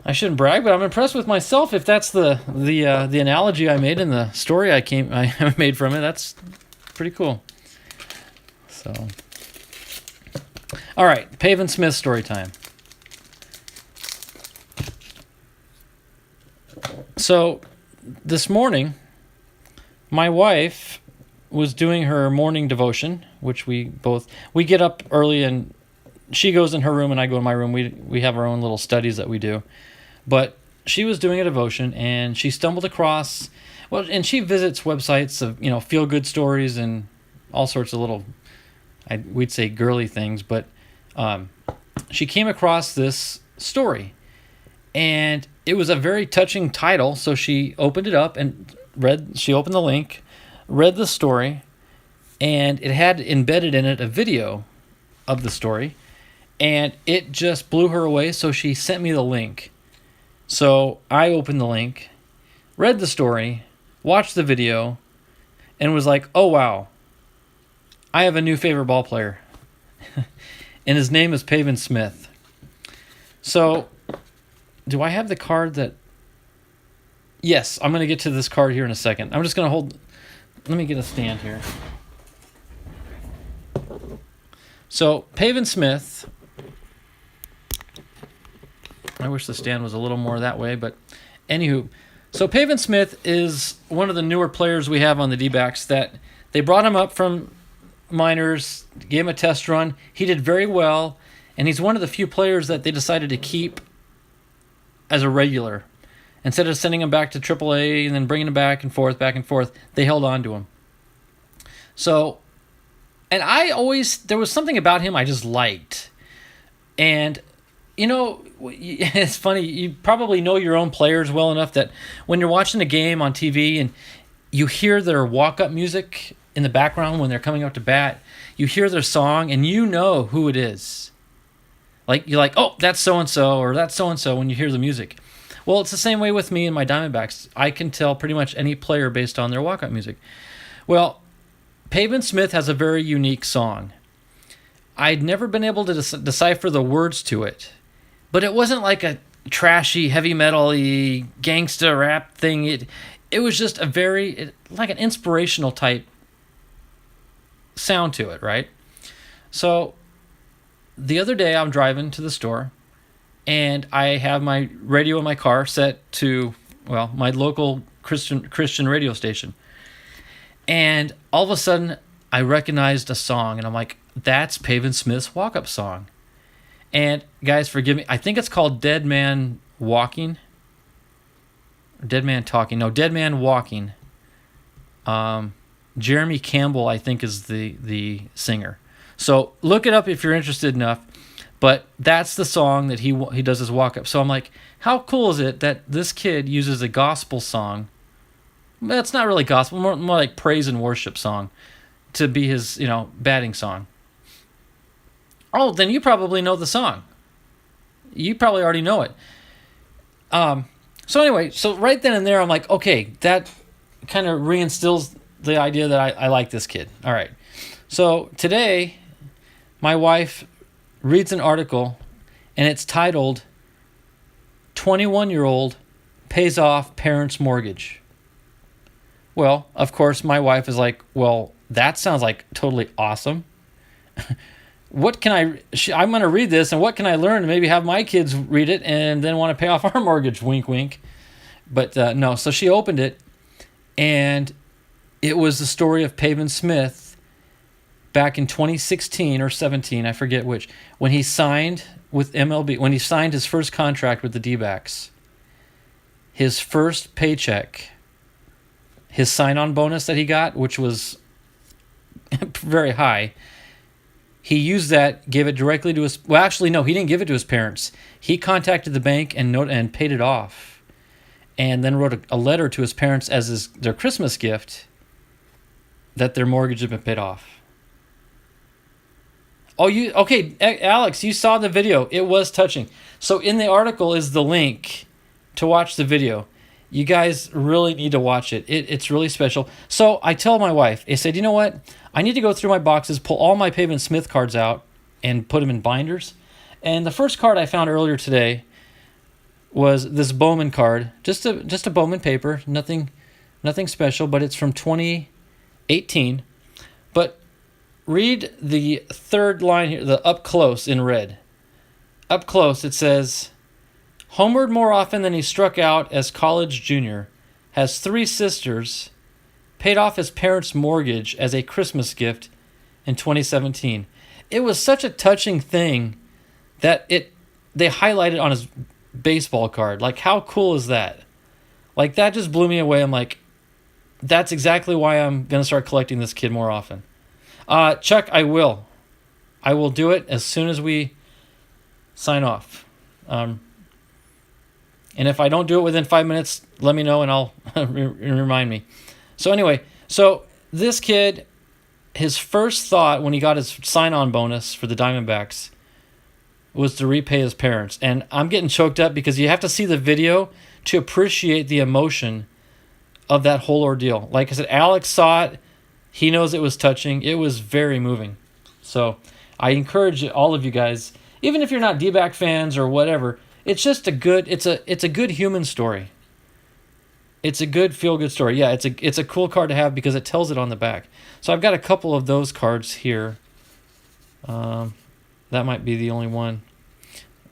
I shouldn't brag, but I'm impressed with myself. If that's the analogy I made in the story I made from it, that's pretty cool. So, all right, Pavin Smith story time. So, this morning, my wife was doing her morning devotion, which we get up early and she goes in her room and I go in my room. We have our own little studies that we do. But she was doing a devotion and she stumbled across, and she visits websites of, feel-good stories and all sorts of little, we'd say girly things, but she came across this story. And it was a very touching title, so she opened it up and she opened the link, read the story, and it had embedded in it a video of the story, and it just blew her away, so she sent me the link. So I opened the link, read the story, watched the video, and was like, oh wow, I have a new favorite ball player. And his name is Pavin Smith. So, do I have the card that... Yes, I'm going to get to this card here in a second. I'm just going to hold... Let me get a stand here. So, Pavin Smith... I wish the stand was a little more that way, but anywho. So, Pavin Smith is one of the newer players we have on the D-backs that they brought him up from minors, gave him a test run. He did very well, and he's one of the few players that they decided to keep as a regular. Instead of sending him back to AAA and then bringing him back and forth, they held on to him. So And there was something about him I just liked. And, it's funny, you probably know your own players well enough that when you're watching a game on TV and you hear their walk-up music in the background when they're coming up to bat, you hear their song and you know who it is. Like, you're like, oh, that's so-and-so, or that's so-and-so when you hear the music. Well, it's the same way with me and my Diamondbacks. I can tell pretty much any player based on their walk-up music. Well, Pavin Smith has a very unique song. I'd never been able to decipher the words to it, but it wasn't like a trashy, heavy metal-y, gangsta rap thing. It was just like an inspirational type sound to it, right? So the other day I'm driving to the store, and I have my radio in my car set to, my local Christian radio station. And all of a sudden, I recognized a song, and I'm like, that's Pavin Smith's walk-up song. And guys, forgive me, I think it's called Dead Man Walking. Dead Man Talking. No, Dead Man Walking. Jeremy Campbell, I think, is the singer. So look it up if you're interested enough. But that's the song that he does his walk-up. So I'm like, how cool is it that this kid uses a gospel song? It's not really gospel, more like praise and worship song to be his, batting song. Oh, then you probably know the song. You probably already know it. So anyway, right then and there, I'm like, okay, that kind of reinstills the idea that I like this kid. All right. So today, my wife reads an article, and it's titled, 21-year-old pays off parents' mortgage. Well, of course, my wife is like, well, that sounds like totally awesome. I'm going to read this, and what can I learn to maybe have my kids read it and then want to pay off our mortgage, wink, wink. But no, so she opened it, and it was the story of Pavin Smith back in 2016 or 17, I forget which, when he signed with MLB, when he signed his first contract with the D-backs. His first paycheck, his sign-on bonus that he got, which was very high, he used that, gave it directly to his... Well, actually, no, he didn't give it to his parents. He contacted the bank and paid it off, and then wrote a letter to his parents as their Christmas gift that their mortgage had been paid off. Oh, okay, Alex, you saw the video. It was touching. So in the article is the link to watch the video. You guys really need to watch it. It's really special. So I tell my wife, I said, you know what? I need to go through my boxes, pull all my Pavin Smith cards out, and put them in binders. And the first card I found earlier today was this Bowman card. Just a Bowman paper. Nothing special, but it's from 2018. But read the third line here, the up close in red. Up close, it says, homered more often than he struck out as college junior, has 3 sisters, paid off his parents' mortgage as a Christmas gift in 2017. It was such a touching thing that they highlighted on his baseball card. Like, how cool is that? Like, that just blew me away. I'm like, that's exactly why I'm going to start collecting this kid more often. Chuck, I will. I will do it as soon as we sign off. And if I don't do it within 5 minutes, let me know and I'll remind me. So anyway, this kid, his first thought when he got his sign-on bonus for the Diamondbacks was to repay his parents. And I'm getting choked up because you have to see the video to appreciate the emotion of that whole ordeal. Like I said, Alex saw it. He knows it was touching. It was very moving. So I encourage all of you guys, even if you're not D-back fans or whatever, it's just a good human story. It's a good feel-good story. Yeah, it's a cool card to have because it tells it on the back. So I've got a couple of those cards here. That might be the only one.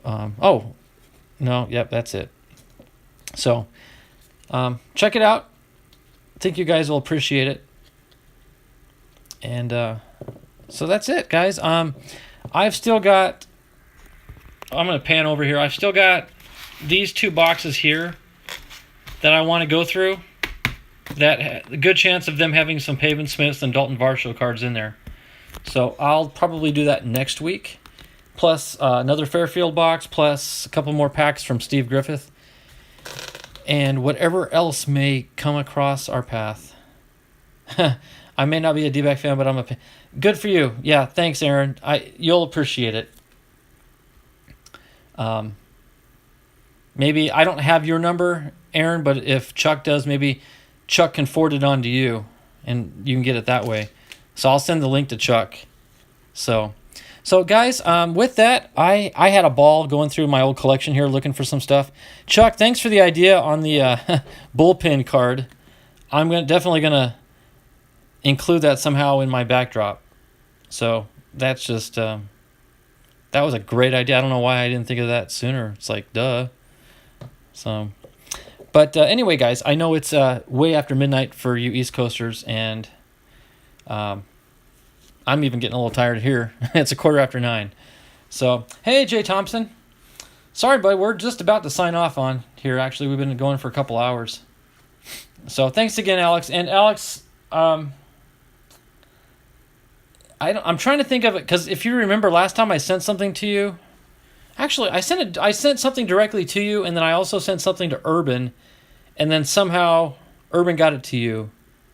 That's it. So check it out. I think you guys will appreciate it. And so that's it, guys. I've still got... I'm going to pan over here. I've still got these 2 boxes here that I want to go through. That a good chance of them having some Pavin Smith and Daulton Varsho cards in there. So I'll probably do that next week. Plus another Fairfield box, plus a couple more packs from Steve Griffith. And whatever else may come across our path. I may not be a D-back fan, but I'm good for you. Yeah, thanks, Aaron. You'll appreciate it. Maybe I don't have your number, Aaron, but if Chuck does, maybe Chuck can forward it on to you, and you can get it that way. So I'll send the link to Chuck. So guys, with that, I had a ball going through my old collection here looking for some stuff. Chuck, thanks for the idea on the bullpen card. I'm definitely gonna include that somehow in my backdrop. So that's just that was a great idea. I don't know why I didn't think of that sooner. It's like duh. So, but anyway, guys, I know it's way after midnight for you East Coasters, and I'm even getting a little tired here. It's 9:15. So, hey, Jay Thompson. Sorry, bud, we're just about to sign off on here. Actually, we've been going for a couple hours. So, thanks again, Alex. And Alex, I'm trying to think of it, because if you remember last time I sent something to you. Actually, I sent something directly to you, and then I also sent something to Urban, and then somehow Urban got it to you.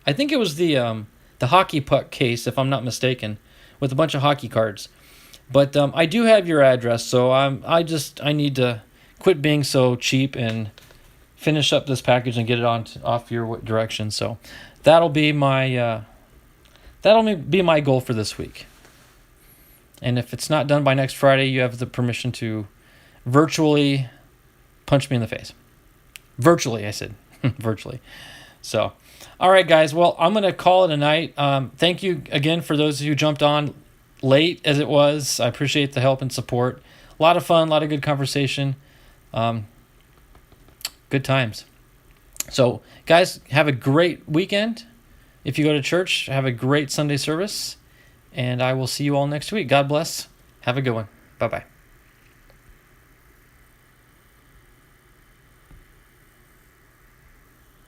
I think it was the hockey puck case, if I'm not mistaken, with a bunch of hockey cards. But I do have your address, so I need to quit being so cheap and finish up this package and get it off your direction. So that'll be my goal for this week. And if it's not done by next Friday, you have the permission to virtually punch me in the face. Virtually, I said. Virtually. So, all right, guys. Well, I'm going to call it a night. Thank you again for those who jumped on late as it was. I appreciate the help and support. A lot of fun, a lot of good conversation. Good times. So, guys, have a great weekend. If you go to church, have a great Sunday service. And I will see you all next week. God bless. Have a good one. Bye-bye.